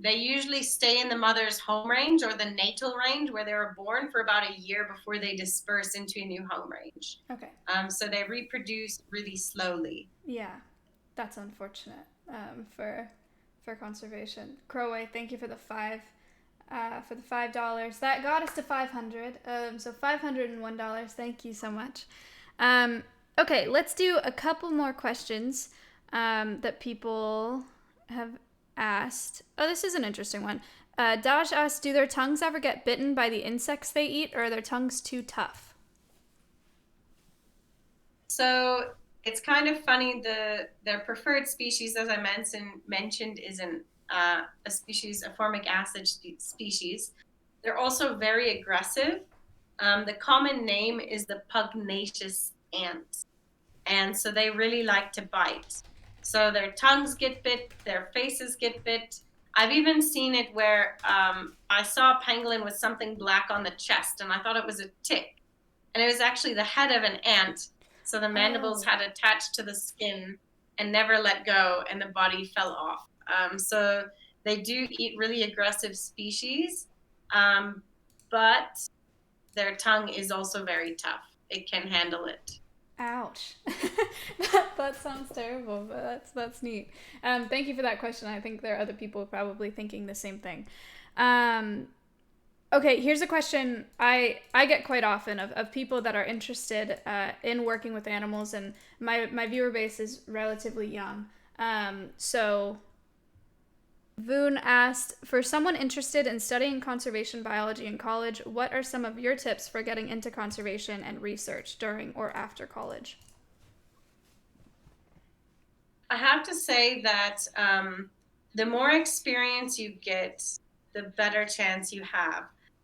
usually stay in the mother's home range or the natal range where they were born for about a year before they disperse into a new home range. Okay. So they reproduce really slowly. Yeah, that's unfortunate for conservation. Crowway, thank you for the $5. That got us to $500. So $501. Thank you so much. Okay, let's do a couple more questions that people have asked. Oh, this is an interesting one. Daj asked, do their tongues ever get bitten by the insects they eat, or are their tongues too tough? So it's kind of funny. Their preferred species, as I mentioned, is a species, a formic acid species. They're also very aggressive. The common name is the pugnacious ant, and so they really like to bite. So their tongues get bit, their faces get bit. I've even seen it where I saw a pangolin with something black on the chest, and I thought it was a tick, and it was actually the head of an ant. So the mandibles had attached to the skin and never let go, and the body fell off. So they do eat really aggressive species, but their tongue is also very tough. It can handle it. Ouch. That sounds terrible, but that's neat. Thank you for that question. I think there are other people probably thinking the same thing. Okay, here's a question I get quite often of people that are interested in working with animals, and my viewer base is relatively young. So Voon asked, for someone interested in studying conservation biology in college, what are some of your tips for getting into conservation and research during or after college? I have to say that the more experience you get, the better chance you have.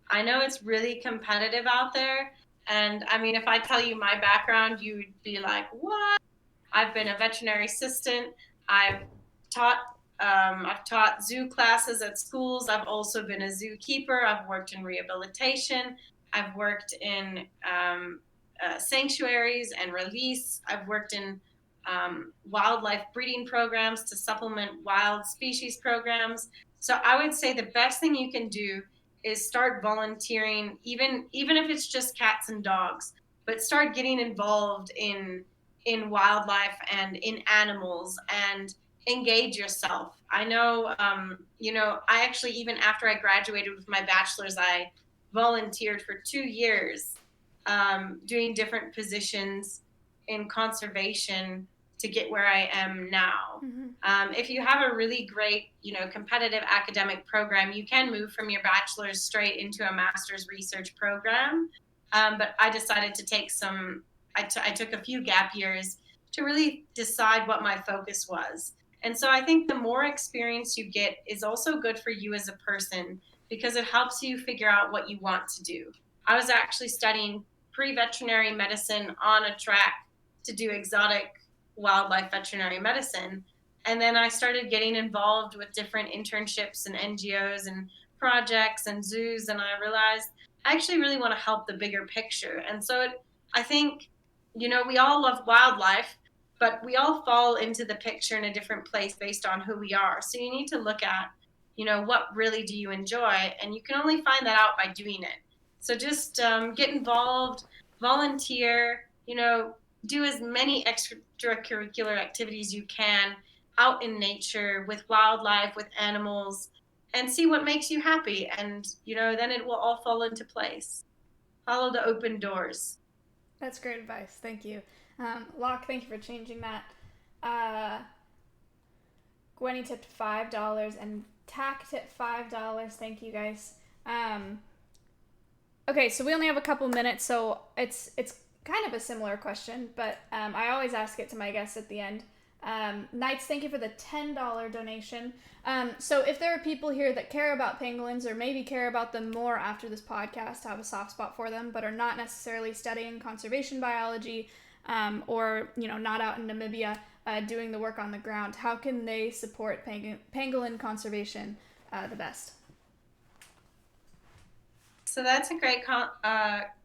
I know it's really competitive out there. And I mean, if I tell you my background, you would be like, what? I've been a veterinary assistant. I've taught zoo classes at schools. I've also been a zookeeper. I've worked in rehabilitation. I've worked in sanctuaries and release. I've worked in wildlife breeding programs to supplement wild species programs. So I would say the best thing you can do is start volunteering, even if it's just cats and dogs, but start getting involved in wildlife and in animals and engage yourself. I know, I actually, even after I graduated with my bachelor's, I volunteered for 2 years doing different positions in conservation to get where I am now. Mm-hmm. If you have a really great, competitive academic program, you can move from your bachelor's straight into a master's research program. But I decided to take I took a few gap years to really decide what my focus was. And so I think the more experience you get is also good for you as a person because it helps you figure out what you want to do. I was actually studying pre-veterinary medicine on a track to do exotic wildlife veterinary medicine. And then I started getting involved with different internships and NGOs and projects and zoos. And I realized I actually really want to help the bigger picture. And so I think, we all love wildlife, but we all fall into the picture in a different place based on who we are. So you need to look at, what really do you enjoy? And you can only find that out by doing it. So just get involved, volunteer, do as many extracurricular activities you can out in nature with wildlife, with animals, and see what makes you happy. And, then it will all fall into place. Follow the open doors. That's great advice. Thank you. Locke, thank you for changing that. Gwenny tipped $5 and Tack tipped $5. Thank you guys. Okay, so we only have a couple minutes, so it's kind of a similar question, but I always ask it to my guests at the end. Knights, thank you for the $10 donation. So if there are people here that care about pangolins, or maybe care about them more after this podcast, have a soft spot for them, but are not necessarily studying conservation biology, or not out in Namibia doing the work on the ground, how can they support pangolin conservation the best? So that's a great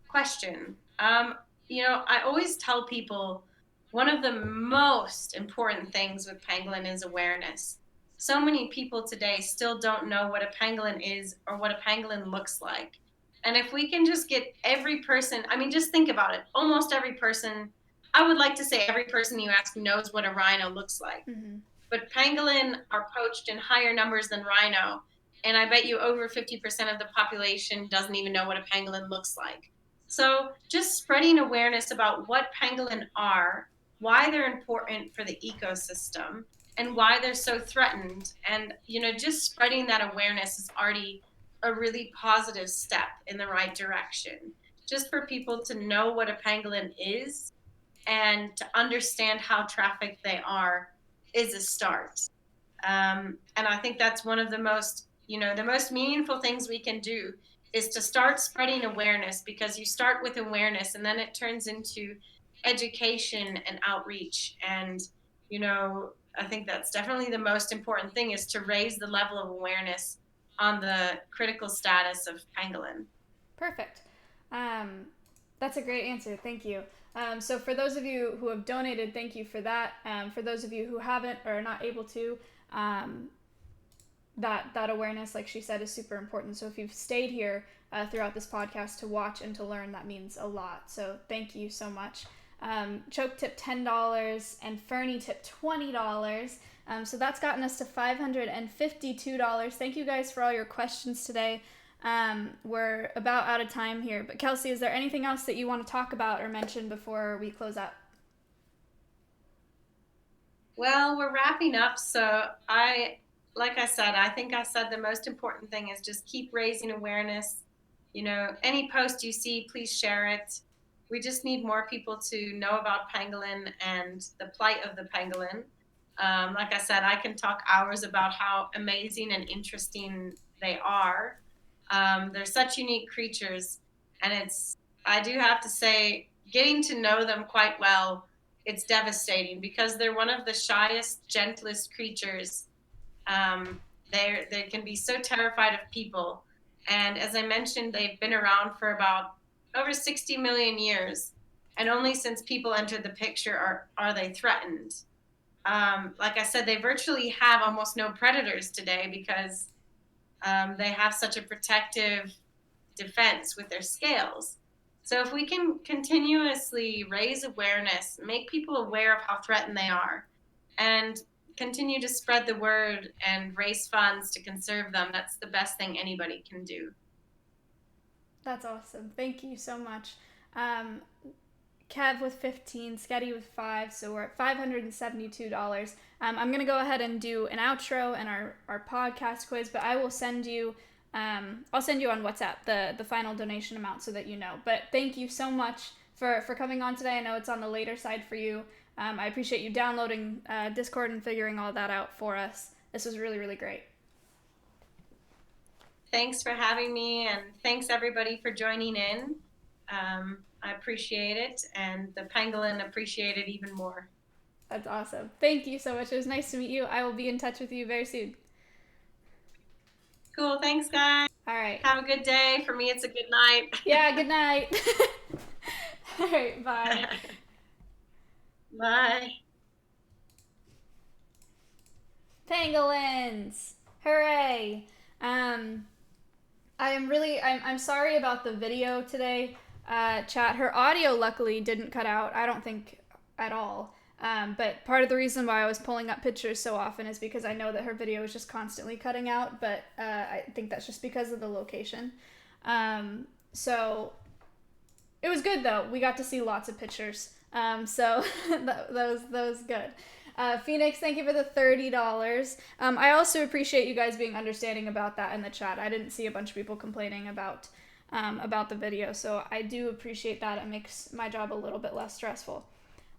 question. I always tell people one of the most important things with pangolin is awareness. So many people today still don't know what a pangolin is or what a pangolin looks like. And if we can just get every person, I mean, just think about it. Almost every person, I would like to say every person you ask knows what a rhino looks like. Mm-hmm. But pangolin are poached in higher numbers than rhino. And I bet you over 50% of the population doesn't even know what a pangolin looks like. So just spreading awareness about what pangolin are, why they're important for the ecosystem, and why they're so threatened. And, just spreading that awareness is already a really positive step in the right direction. Just for people to know what a pangolin is and to understand how trafficked they are is a start. And I think that's one of the most meaningful things we can do is to start spreading awareness, because you start with awareness and then it turns into education and outreach. And, I think that's definitely the most important thing, is to raise the level of awareness on the critical status of pangolin. Perfect. That's a great answer. Thank you. So for those of you who have donated, thank you for that. For those of you who haven't or are not able to, that awareness, like she said, is super important. So if you've stayed here throughout this podcast to watch and to learn, that means a lot. So thank you so much. Choke tip $10 and Fernie tip $20. So that's gotten us to $552. Thank you guys for all your questions today. We're about out of time here, but Kelsey, is there anything else that you want to talk about or mention before we close up? Well, we're wrapping up, so like I said, I think I said the most important thing is just keep raising awareness. Any post you see, please share it. We just need more people to know about pangolin and the plight of the pangolin. Like I said, I can talk hours about how amazing and interesting they are. They're such unique creatures, and I do have to say, getting to know them quite well, it's devastating, because they're one of the shyest, gentlest creatures. They can be so terrified of people. And as I mentioned, they've been around for about over 60 million years. And only since people entered the picture are they threatened. Like I said, they virtually have almost no predators today, because they have such a protective defense with their scales. So if we can continuously raise awareness, make people aware of how threatened they are, and continue to spread the word and raise funds to conserve them, that's the best thing anybody can do. That's awesome. Thank you so much. Kev with 15, Sketty with 5, so we're at $572. I'm going to go ahead and do an outro and our podcast quiz, but I will send you, I'll send you on WhatsApp the final donation amount so that you know. But thank you so much for coming on today. I know it's on the later side for you. I appreciate you downloading Discord and figuring all that out for us. This was really, really great. Thanks for having me, and thanks everybody for joining in. I appreciate it, and the pangolin appreciate it even more. That's awesome. Thank you so much. It was nice to meet you. I will be in touch with you very soon. Cool. Thanks, guys. All right. Have a good day. For me, it's a good night. Yeah, good night. All right, bye. Bye. Pangolins! Hooray! I'm sorry about the video today, chat. Her audio luckily didn't cut out, I don't think at all. But part of the reason why I was pulling up pictures so often is because I know that her video is just constantly cutting out, but I think that's just because of the location. So it was good though. We got to see lots of pictures. So that was good. Phoenix, thank you for the $30. I also appreciate you guys being understanding about that in the chat. I didn't see a bunch of people complaining about the video, so I do appreciate that. It makes my job a little bit less stressful.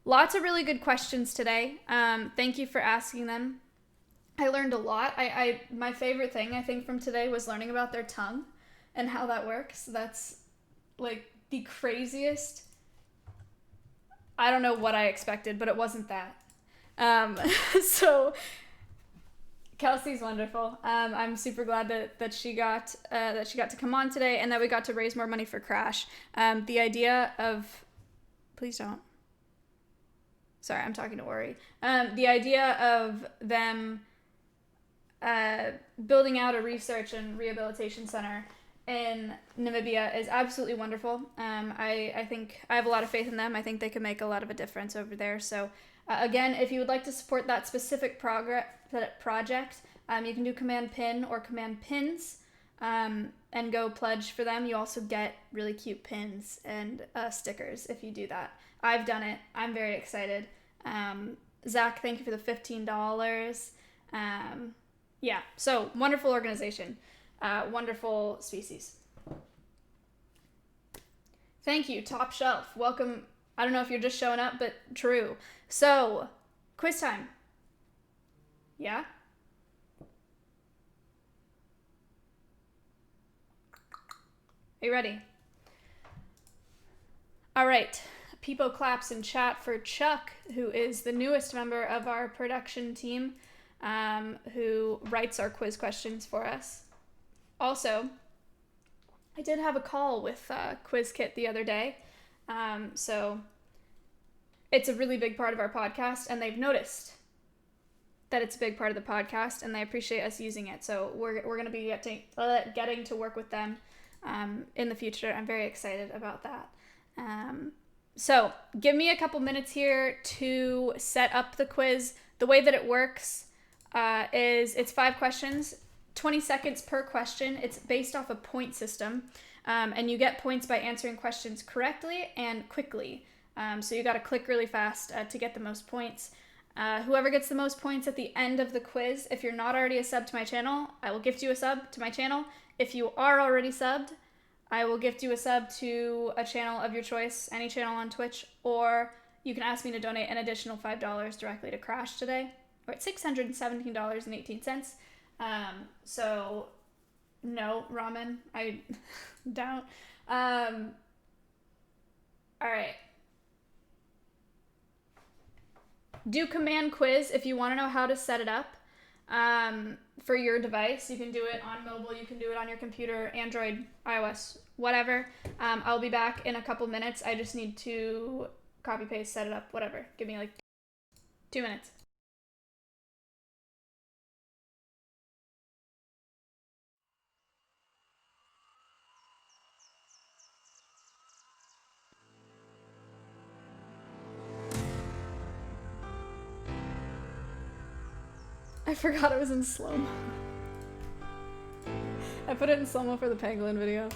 Lots of really good questions today. Thank you for asking them. I learned a lot. My favorite thing, I think, from today was learning about their tongue and how that works. That's, like, the craziest. I don't know what I expected, but it wasn't that. So Kelsey's wonderful. I'm super glad that she got to come on today, and that we got to raise more money for Crash. The idea of, please don't. Sorry, I'm talking to Ori. The idea of them building out a research and rehabilitation center in Namibia is absolutely wonderful. I think I have a lot of faith in them. I think they can make a lot of a difference over there. So again, if you would like to support that specific project, you can do Command Pin or Command Pins and go pledge for them. You also get really cute pins and stickers if you do that. I've done it. I'm very excited. Zach, thank you for the $15. Yeah, so wonderful organization. Wonderful species. Thank you, Top Shelf. Welcome. I don't know if you're just showing up, but true. So, quiz time. Yeah? Are you ready? All right. Peepo claps in chat for Chuck, who is the newest member of our production team, who writes our quiz questions for us. Also, I did have a call with QuizKit the other day, so it's a really big part of our podcast, and they've noticed that it's a big part of the podcast, and they appreciate us using it. So we're going to be getting to work with them in the future. I'm very excited about that. So give me a couple minutes here to set up the quiz. The way that it works is it's 5 questions, 20 seconds per question. It's based off a point system, and you get points by answering questions correctly and quickly. So you got to click really fast to get the most points. Whoever gets the most points at the end of the quiz, if you're not already a sub to my channel, I will gift you a sub to my channel. If you are already subbed, I will gift you a sub to a channel of your choice, any channel on Twitch, or you can ask me to donate an additional $5 directly to Crash today. We're at $617.18. So, no, ramen, I don't. All right. Do Command Quiz if you want to know how to set it up for your device. You can do it on mobile, you can do it on your computer, Android, iOS, whatever. I'll be back in a couple minutes. I just need to copy paste, set it up, whatever. Give me like 2 minutes. I forgot it was in slow-mo. I put it in slow-mo for the pangolin video.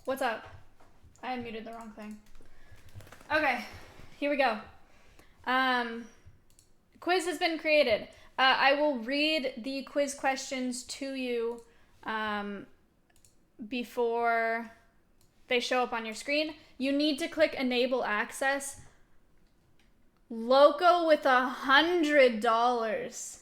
What's up? I unmuted the wrong thing. Okay, here we go. Quiz has been created. I will read the quiz questions to you before they show up on your screen. You need to click enable access. Loco with $100.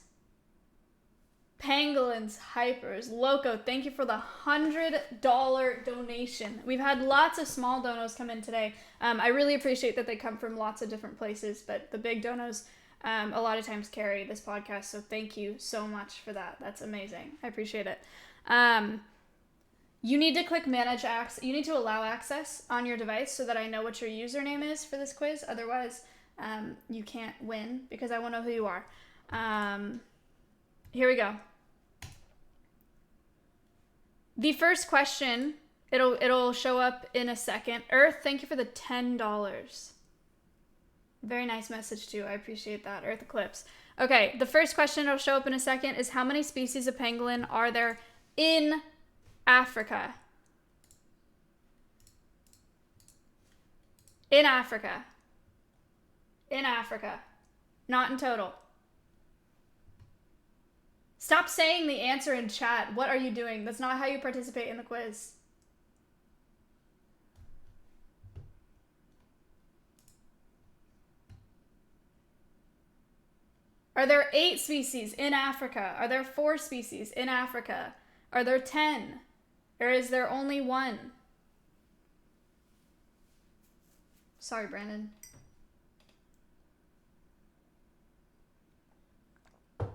Pangolins, hypers, Loco, thank you for the $100 donation. We've had lots of small donos come in today. I really appreciate that they come from lots of different places, but the big donos a lot of times carry this podcast, so thank you so much for that. That's amazing. I appreciate it. You need to click manage access. You need to allow access on your device so that I know what your username is for this quiz. Otherwise, you can't win because I won't know who you are. Here we go. The first question, it'll show up in a second. Earth, thank you for the $10. Very nice message too. I appreciate that. Earth Eclipse. Okay, the first question it'll show up in a second is how many species of pangolin are there in Africa? In Africa. In Africa. Not in total. Stop saying the answer in chat. What are you doing? That's not how you participate in the quiz. Are there 8 species in Africa? Are there 4 species in Africa? Are there 10? Or is there only 1? Sorry, Brandon.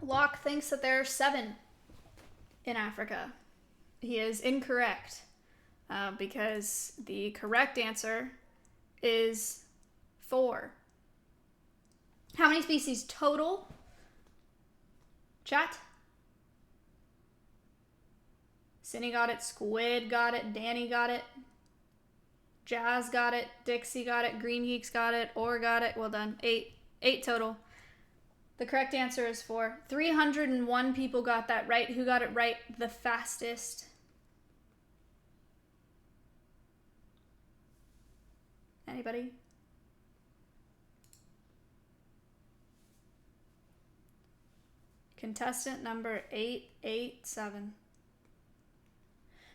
Locke thinks that there are 7 in Africa. He is incorrect because the correct answer is 4. How many species total? Chat? Cindy got it, Squid got it, Danny got it, Jazz got it, Dixie got it, Green Geeks got it, Or got it. Well done. 8 total. The correct answer is 4. 301 people got that right. Who got it right the fastest? Anybody? Contestant number 887.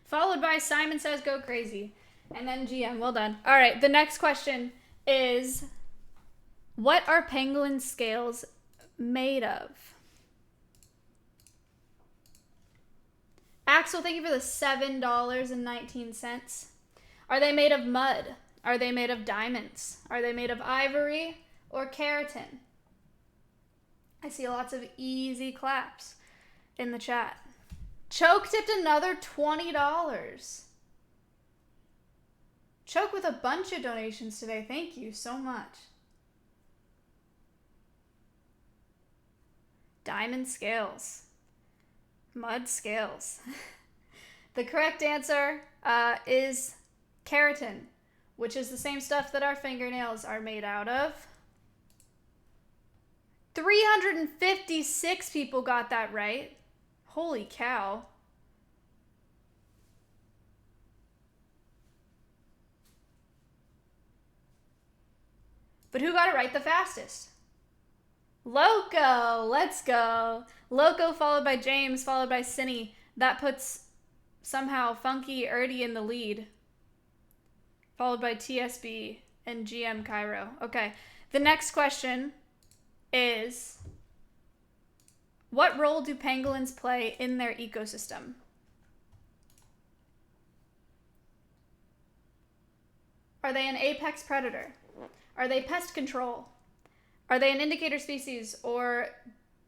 Followed by Simon Says Go Crazy. And then GM. Well done. All right. The next question is, what are pangolin scales made of? Axel, thank you for the $7.19. Are they made of mud? Are they made of diamonds? Are they made of ivory or keratin? I see lots of easy claps in the chat. Choke tipped another $20. Choke with a bunch of donations today. Thank you so much. Diamond scales. Mud scales. The correct answer is keratin, which is the same stuff that our fingernails are made out of. 356 people got that right. Holy cow. But who got it right the fastest? Loco, let's go. Loco followed by James, followed by Cinny. That puts somehow Funky Erdy in the lead. Followed by TSB and GM Cairo. Okay, the next question is, what role do pangolins play in their ecosystem? Are they an apex predator? Are they pest control? Are they an indicator species, or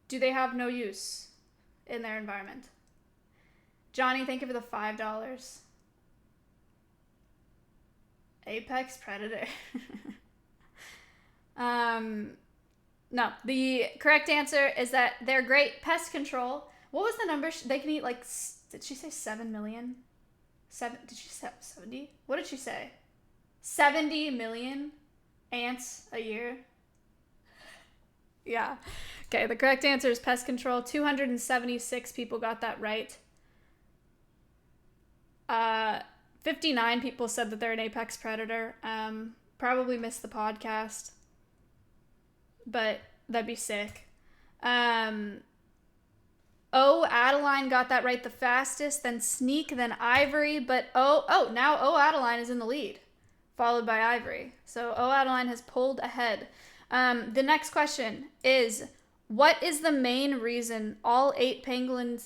do they have no use in their environment? Johnny, thank you for the $5. Apex predator. No, the correct answer is that they're great pest control. What was the number? They can eat like, did she say 7 million? Did she say 70? What did she say? 70 million ants a year? Yeah. Okay, the correct answer is pest control. 276 people got that right. 59 people said that they're an apex predator. Probably missed the podcast, but that'd be sick. Adeline got that right the fastest, then Sneak, then Ivory, but now Adeline is in the lead, followed by Ivory. So Adeline has pulled ahead. The next question is, what is the main reason all eight pangolin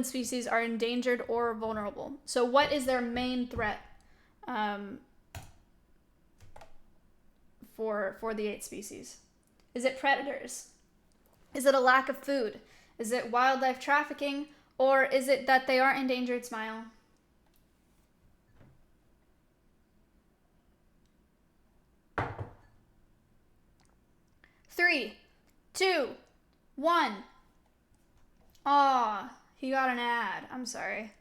species are endangered or vulnerable? So what is their main threat for the 8 species? Is it predators? Is it a lack of food? Is it wildlife trafficking? Or is it that they aren't endangered? Smile. Three, 2, 1. Aw, he got an ad. I'm sorry.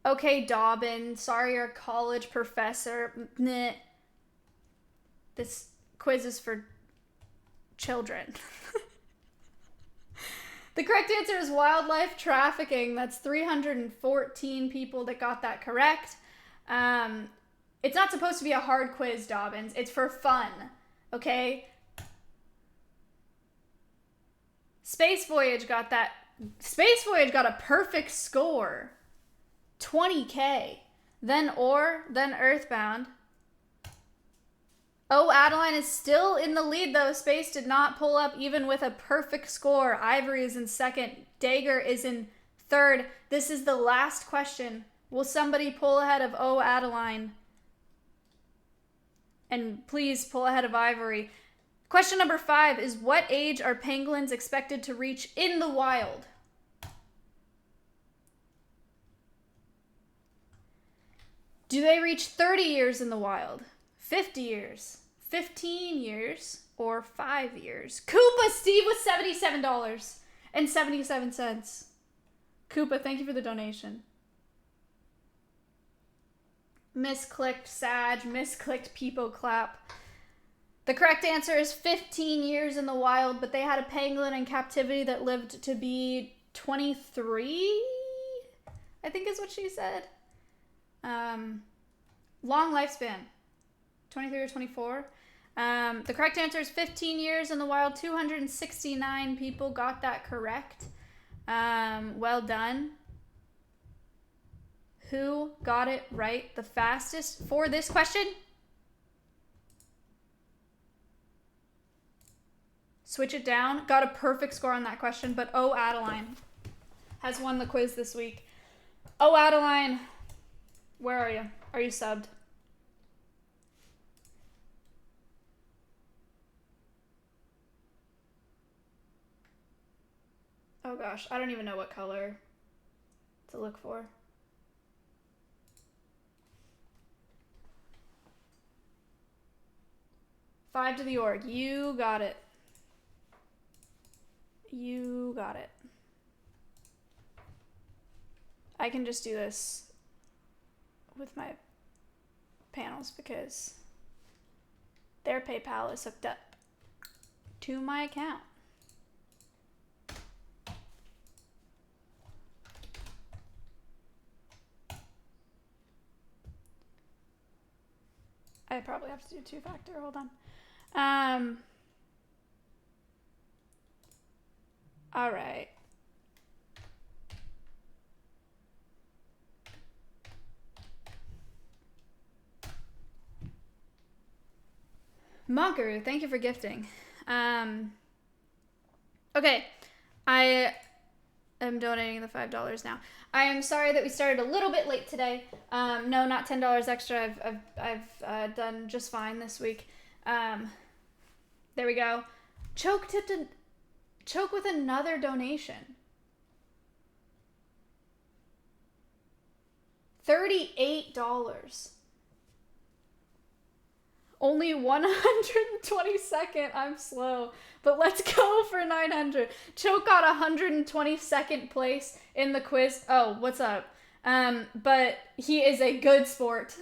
Okay, Dobbin. Sorry, you're a college professor. Meh. This quiz is for children. The correct answer is wildlife trafficking. That's 314 people that got that correct. It's not supposed to be a hard quiz, Dobbins. It's for fun, okay? Space Voyage got that. Space Voyage got a perfect score. 20K. Then Earthbound. Adeline is still in the lead, though. Space did not pull up even with a perfect score. Ivory is in second. Dagger is in third. This is the last question. Will somebody pull ahead of Adeline? And please pull ahead of Ivory. Question number 5 is, what age are pangolins expected to reach in the wild? Do they reach 30 years in the wild, 50 years, 15 years, or 5 years? Koopa Steve with $77.77. Koopa, thank you for the donation. Misclicked Sag, misclicked Peepo Clap. The correct answer is 15 years in the wild, but they had a pangolin in captivity that lived to be 23, I think is what she said. Long lifespan, 23 or 24. The correct answer is 15 years in the wild. 269 people got that correct. Well done. Who got it right the fastest for this question? Switch it down. Got a perfect score on that question, but Adeline has won the quiz this week. Adeline, where are you? Are you subbed? Oh gosh, I don't even know what color to look for. Five to the org. You got it. You got it. I can just do this with my panels because their PayPal is hooked up to my account. I probably have to do 2-factor. Hold on. All right. Monker, thank you for gifting. Okay, I am donating the $5 now. I am sorry that we started a little bit late today. No, not $10 extra. I've done just fine this week. There we go. Choke with another donation. $38. Only 122nd. I'm slow. But let's go for 900. Choke got 122nd place in the quiz. Oh, what's up? But he is a good sport.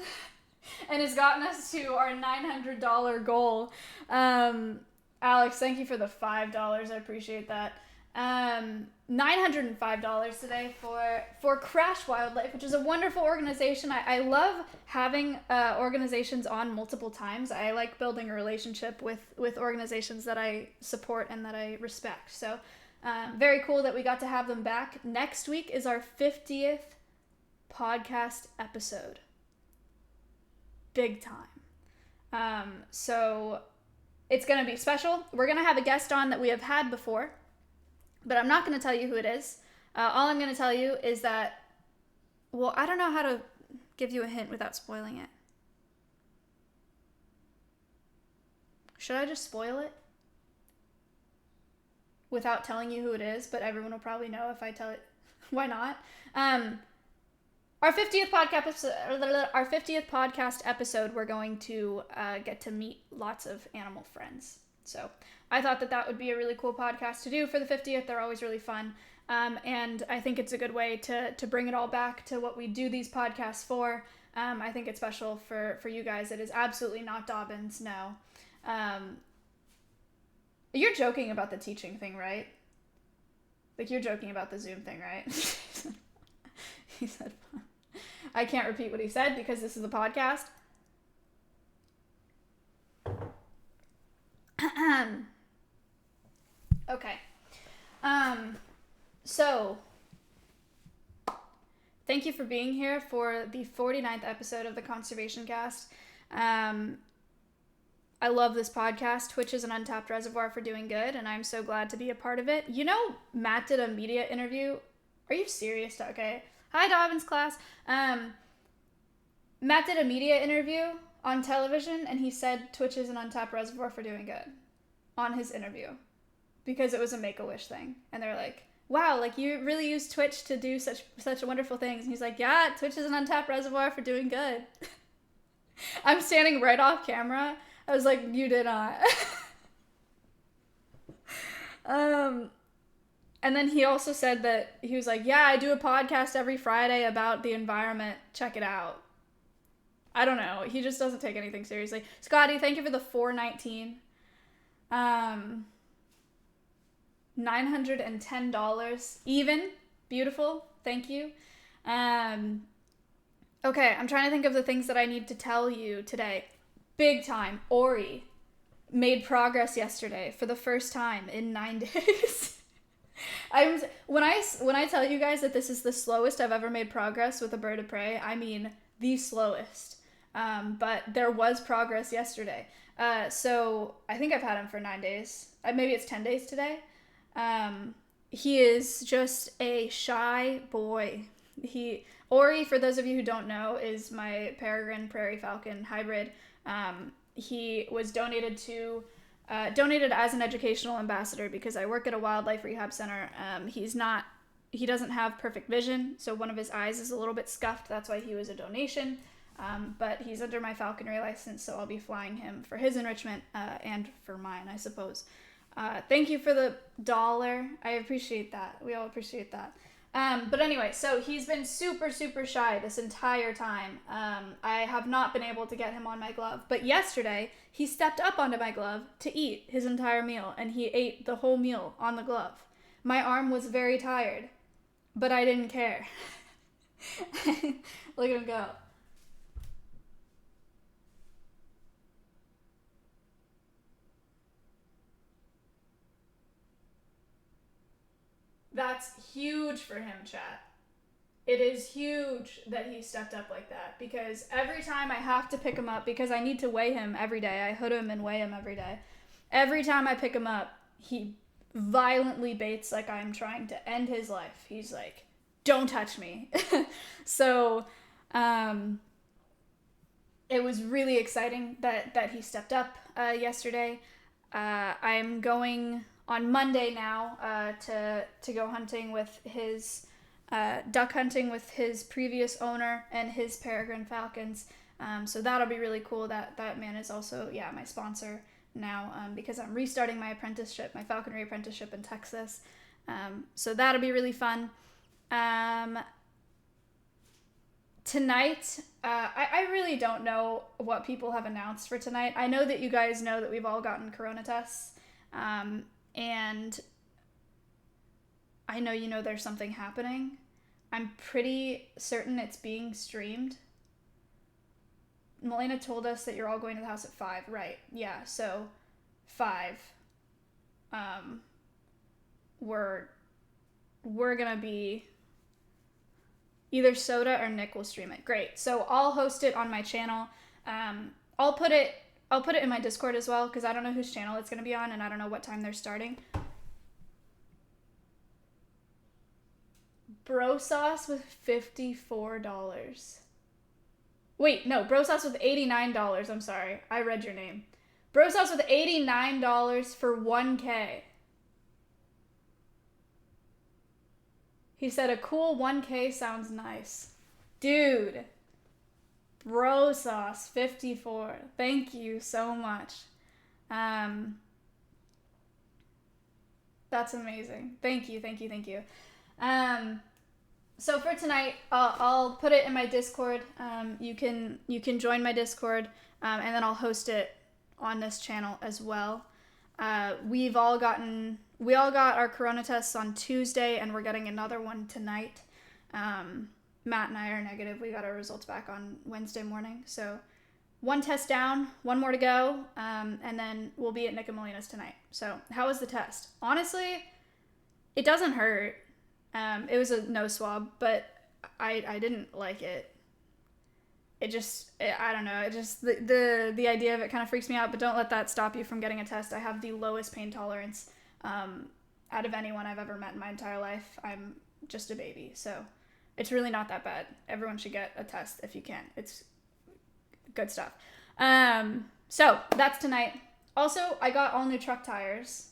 And has gotten us to our $900 goal. Alex, thank you for the $5. I appreciate that. $905 today for Crash Wildlife, which is a wonderful organization. I love having organizations on multiple times. I like building a relationship with organizations that I support and that I respect. So very cool that we got to have them back. Next week is our 50th podcast episode. Big time. So it's going to be special. We're going to have a guest on that we have had before, but I'm not going to tell you who it is. All I'm going to tell you is that, well, I don't know how to give you a hint without spoiling it. Should I just spoil it? Without telling you who it is, but everyone will probably know if I tell it. Why not? Our 50th podcast episode, we're going to get to meet lots of animal friends. So I thought that would be a really cool podcast to do for the 50th. They're always really fun. And I think it's a good way to bring it all back to what we do these podcasts for. I think it's special for you guys. It is absolutely not Dobbins, no. You're joking about the teaching thing, right? Like, you're joking about the Zoom thing, right? He said, I can't repeat what he said because this is a podcast. Okay. So, thank you for being here for the 49th episode of the Conservation Cast. I love this podcast. Twitch is an untapped reservoir for doing good, and I'm so glad to be a part of it. You know, Matt did a media interview. Are you serious? Okay. Hi, Dobbins class. Matt did a media interview on television, and he said Twitch is an untapped reservoir for doing good on his interview because it was a Make-A-Wish thing. And they're like, wow, like, you really use Twitch to do such wonderful things. And he's like, yeah, Twitch is an untapped reservoir for doing good. I'm standing right off camera. I was like, you did not. And then he also said that he was like, yeah, I do a podcast every Friday about the environment. Check it out. I don't know. He just doesn't take anything seriously. Scotty, thank you for the $4.19. $910 even. Beautiful. Thank you. Okay, I'm trying to think of the things that I need to tell you today. Big time. Ori made progress yesterday for the first time in 9 days. When I tell you guys that this is the slowest I've ever made progress with a bird of prey, I mean the slowest. But there was progress yesterday. So I think I've had him for 9 days. Maybe it's 10 days today. He is just a shy boy. Ori, for those of you who don't know, is my peregrine prairie falcon hybrid. He was donated as an educational ambassador because I work at a wildlife rehab center. He doesn't have perfect vision, so one of his eyes is a little bit scuffed. That's why he was a donation. But he's under my falconry license, so I'll be flying him for his enrichment and for mine, I suppose. Thank you for the $1. I appreciate that. We all appreciate that. But anyway, so he's been super, super shy this entire time. I have not been able to get him on my glove. But yesterday, he stepped up onto my glove to eat his entire meal, and he ate the whole meal on the glove. My arm was very tired, but I didn't care. Look at him go. That's huge for him, chat. It is huge that he stepped up like that, because every time I have to pick him up, because I need to weigh him every day. I hood him and weigh him every day. Every time I pick him up, he violently baits like I'm trying to end his life. He's like, don't touch me. So, it was really exciting that he stepped up yesterday. I'm going on Monday now to go hunting with his duck hunting with his previous owner and his peregrine falcons. So that'll be really cool. That man is also my sponsor now, because I'm restarting my apprenticeship, my falconry apprenticeship in Texas. So that'll be really fun. Tonight, I really don't know what people have announced for tonight. I know that you guys know that we've all gotten corona tests. And I know you know there's something happening. I'm pretty certain it's being streamed. Melena told us that you're all going to the house at 5, right? Yeah, so 5. We're gonna be either Soda or Nick will stream it. Great. So I'll host it on my channel. I'll put it in my Discord as well, because I don't know whose channel it's gonna be on, and I don't know what time they're starting. Bro sauce with $54. Wait, no, bro sauce with $89. I'm sorry, I read your name. Bro sauce with $89 for 1K. He said a cool 1K sounds nice. Dude. Bro sauce 54. Thank you so much. That's amazing. Thank you. So for tonight, I'll put it in my Discord. You can join my Discord, and then I'll host it on this channel as well. We all got our corona tests on Tuesday, and we're getting another one tonight. Matt and I are negative. We got our results back on Wednesday morning. So 1 test down, 1 more to go, and then we'll be at Nick and Melena's tonight. So how was the test? Honestly, it doesn't hurt. It was a nose swab, but I didn't like it. I don't know. It just, the idea of it kind of freaks me out, but don't let that stop you from getting a test. I have the lowest pain tolerance out of anyone I've ever met in my entire life. I'm just a baby, so it's really not that bad. Everyone should get a test if you can. It's good stuff. So that's tonight. Also, I got all new truck tires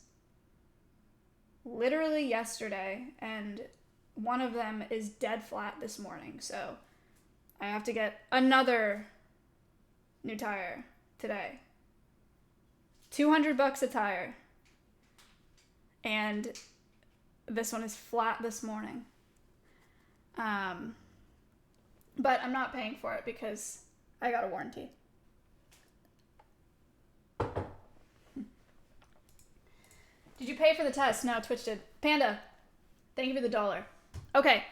literally yesterday, and one of them is dead flat this morning, so I have to get another new tire today. $200 a tire. And this one is flat this morning. But I'm not paying for it because I got a warranty. Did you pay for the test? No, Twitch did. Panda, thank you for the $1. Okay.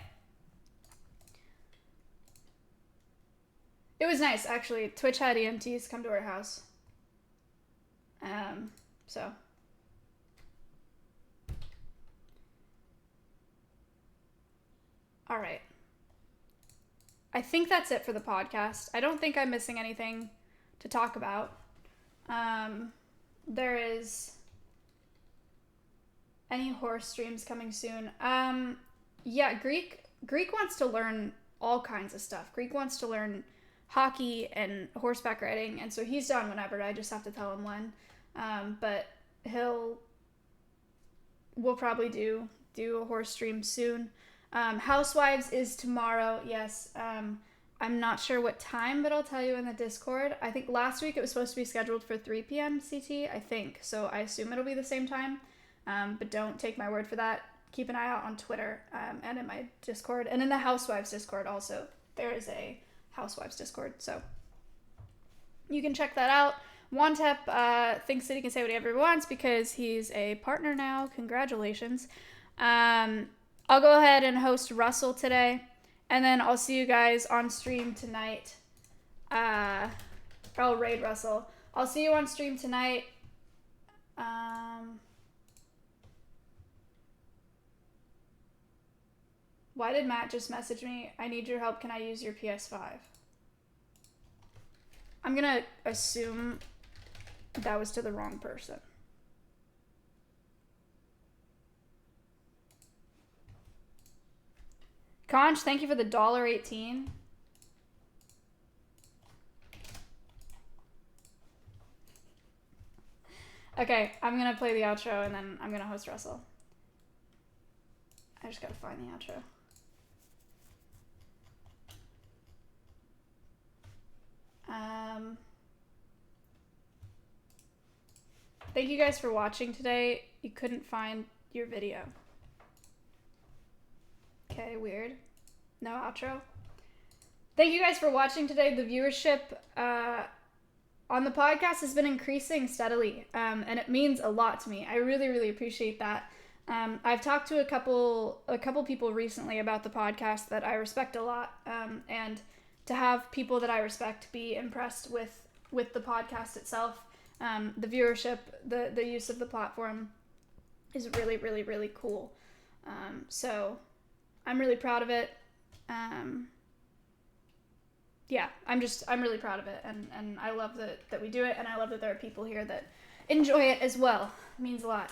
It was nice, actually. Twitch had EMTs come to our house. So. All right. I think that's it for the podcast. I don't think I'm missing anything to talk about. There is any horse streams coming soon. Yeah, Greek wants to learn all kinds of stuff. Greek wants to learn hockey and horseback riding, and so he's down whenever. I just have to tell him when. But we'll probably do a horse stream soon. Housewives is tomorrow. Yes. I'm not sure what time, but I'll tell you in the Discord. I think last week it was supposed to be scheduled for 3 p.m. CT, I think. So I assume it'll be the same time. But don't take my word for that. Keep an eye out on Twitter, and in my Discord, and in the Housewives Discord also. There is a Housewives Discord, so you can check that out. Wantep thinks that he can say whatever he wants because he's a partner now. Congratulations. I'll go ahead and host Russell today, and then I'll see you guys on stream tonight. I'll raid Russell. I'll see you on stream tonight. Why did Matt just message me? I need your help. Can I use your PS5? I'm gonna assume that was to the wrong person. Conch, thank you for the $1.18. Okay, I'm gonna play the outro and then I'm gonna host Russell. I just gotta find the outro. Thank you guys for watching today. You couldn't find your video. Okay, weird. No outro. Thank you guys for watching today. The viewership on the podcast has been increasing steadily, and it means a lot to me. I really, really appreciate that. I've talked to a couple people recently about the podcast that I respect a lot, and to have people that I respect be impressed with the podcast itself, the viewership, the use of the platform is really, really, really cool. So I'm really proud of it. Yeah, I'm really proud of it, and I love that we do it, and I love that there are people here that enjoy it as well. It means a lot.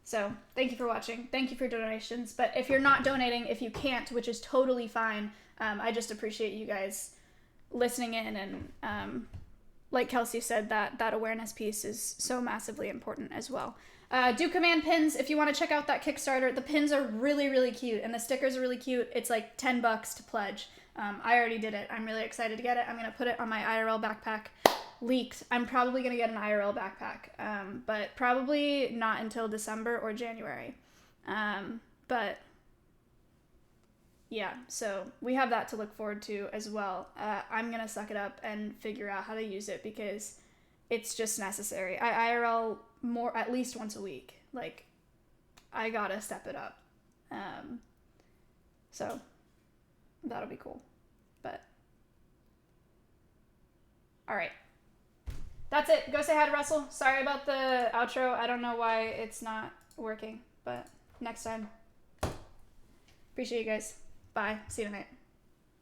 So thank you for watching. Thank you for donations. But if you're not donating, if you can't, which is totally fine, I just appreciate you guys listening in, and like Kelsey said, that awareness piece is so massively important as well. Do command pins if you want to check out that Kickstarter. The pins are really, really cute, and the stickers are really cute. It's like $10 to pledge. I already did it. I'm really excited to get it. I'm going to put it on my IRL backpack. Leaked. I'm probably going to get an IRL backpack, but probably not until December or January. But yeah, so we have that to look forward to as well. I'm going to suck it up and figure out how to use it because it's just necessary. I IRL more at least once a week. Like, I gotta step it up. So that'll be cool. But all right. That's it. Go say hi to Russell. Sorry about the outro. I don't know why it's not working, but next time. Appreciate you guys. Bye. See you tonight.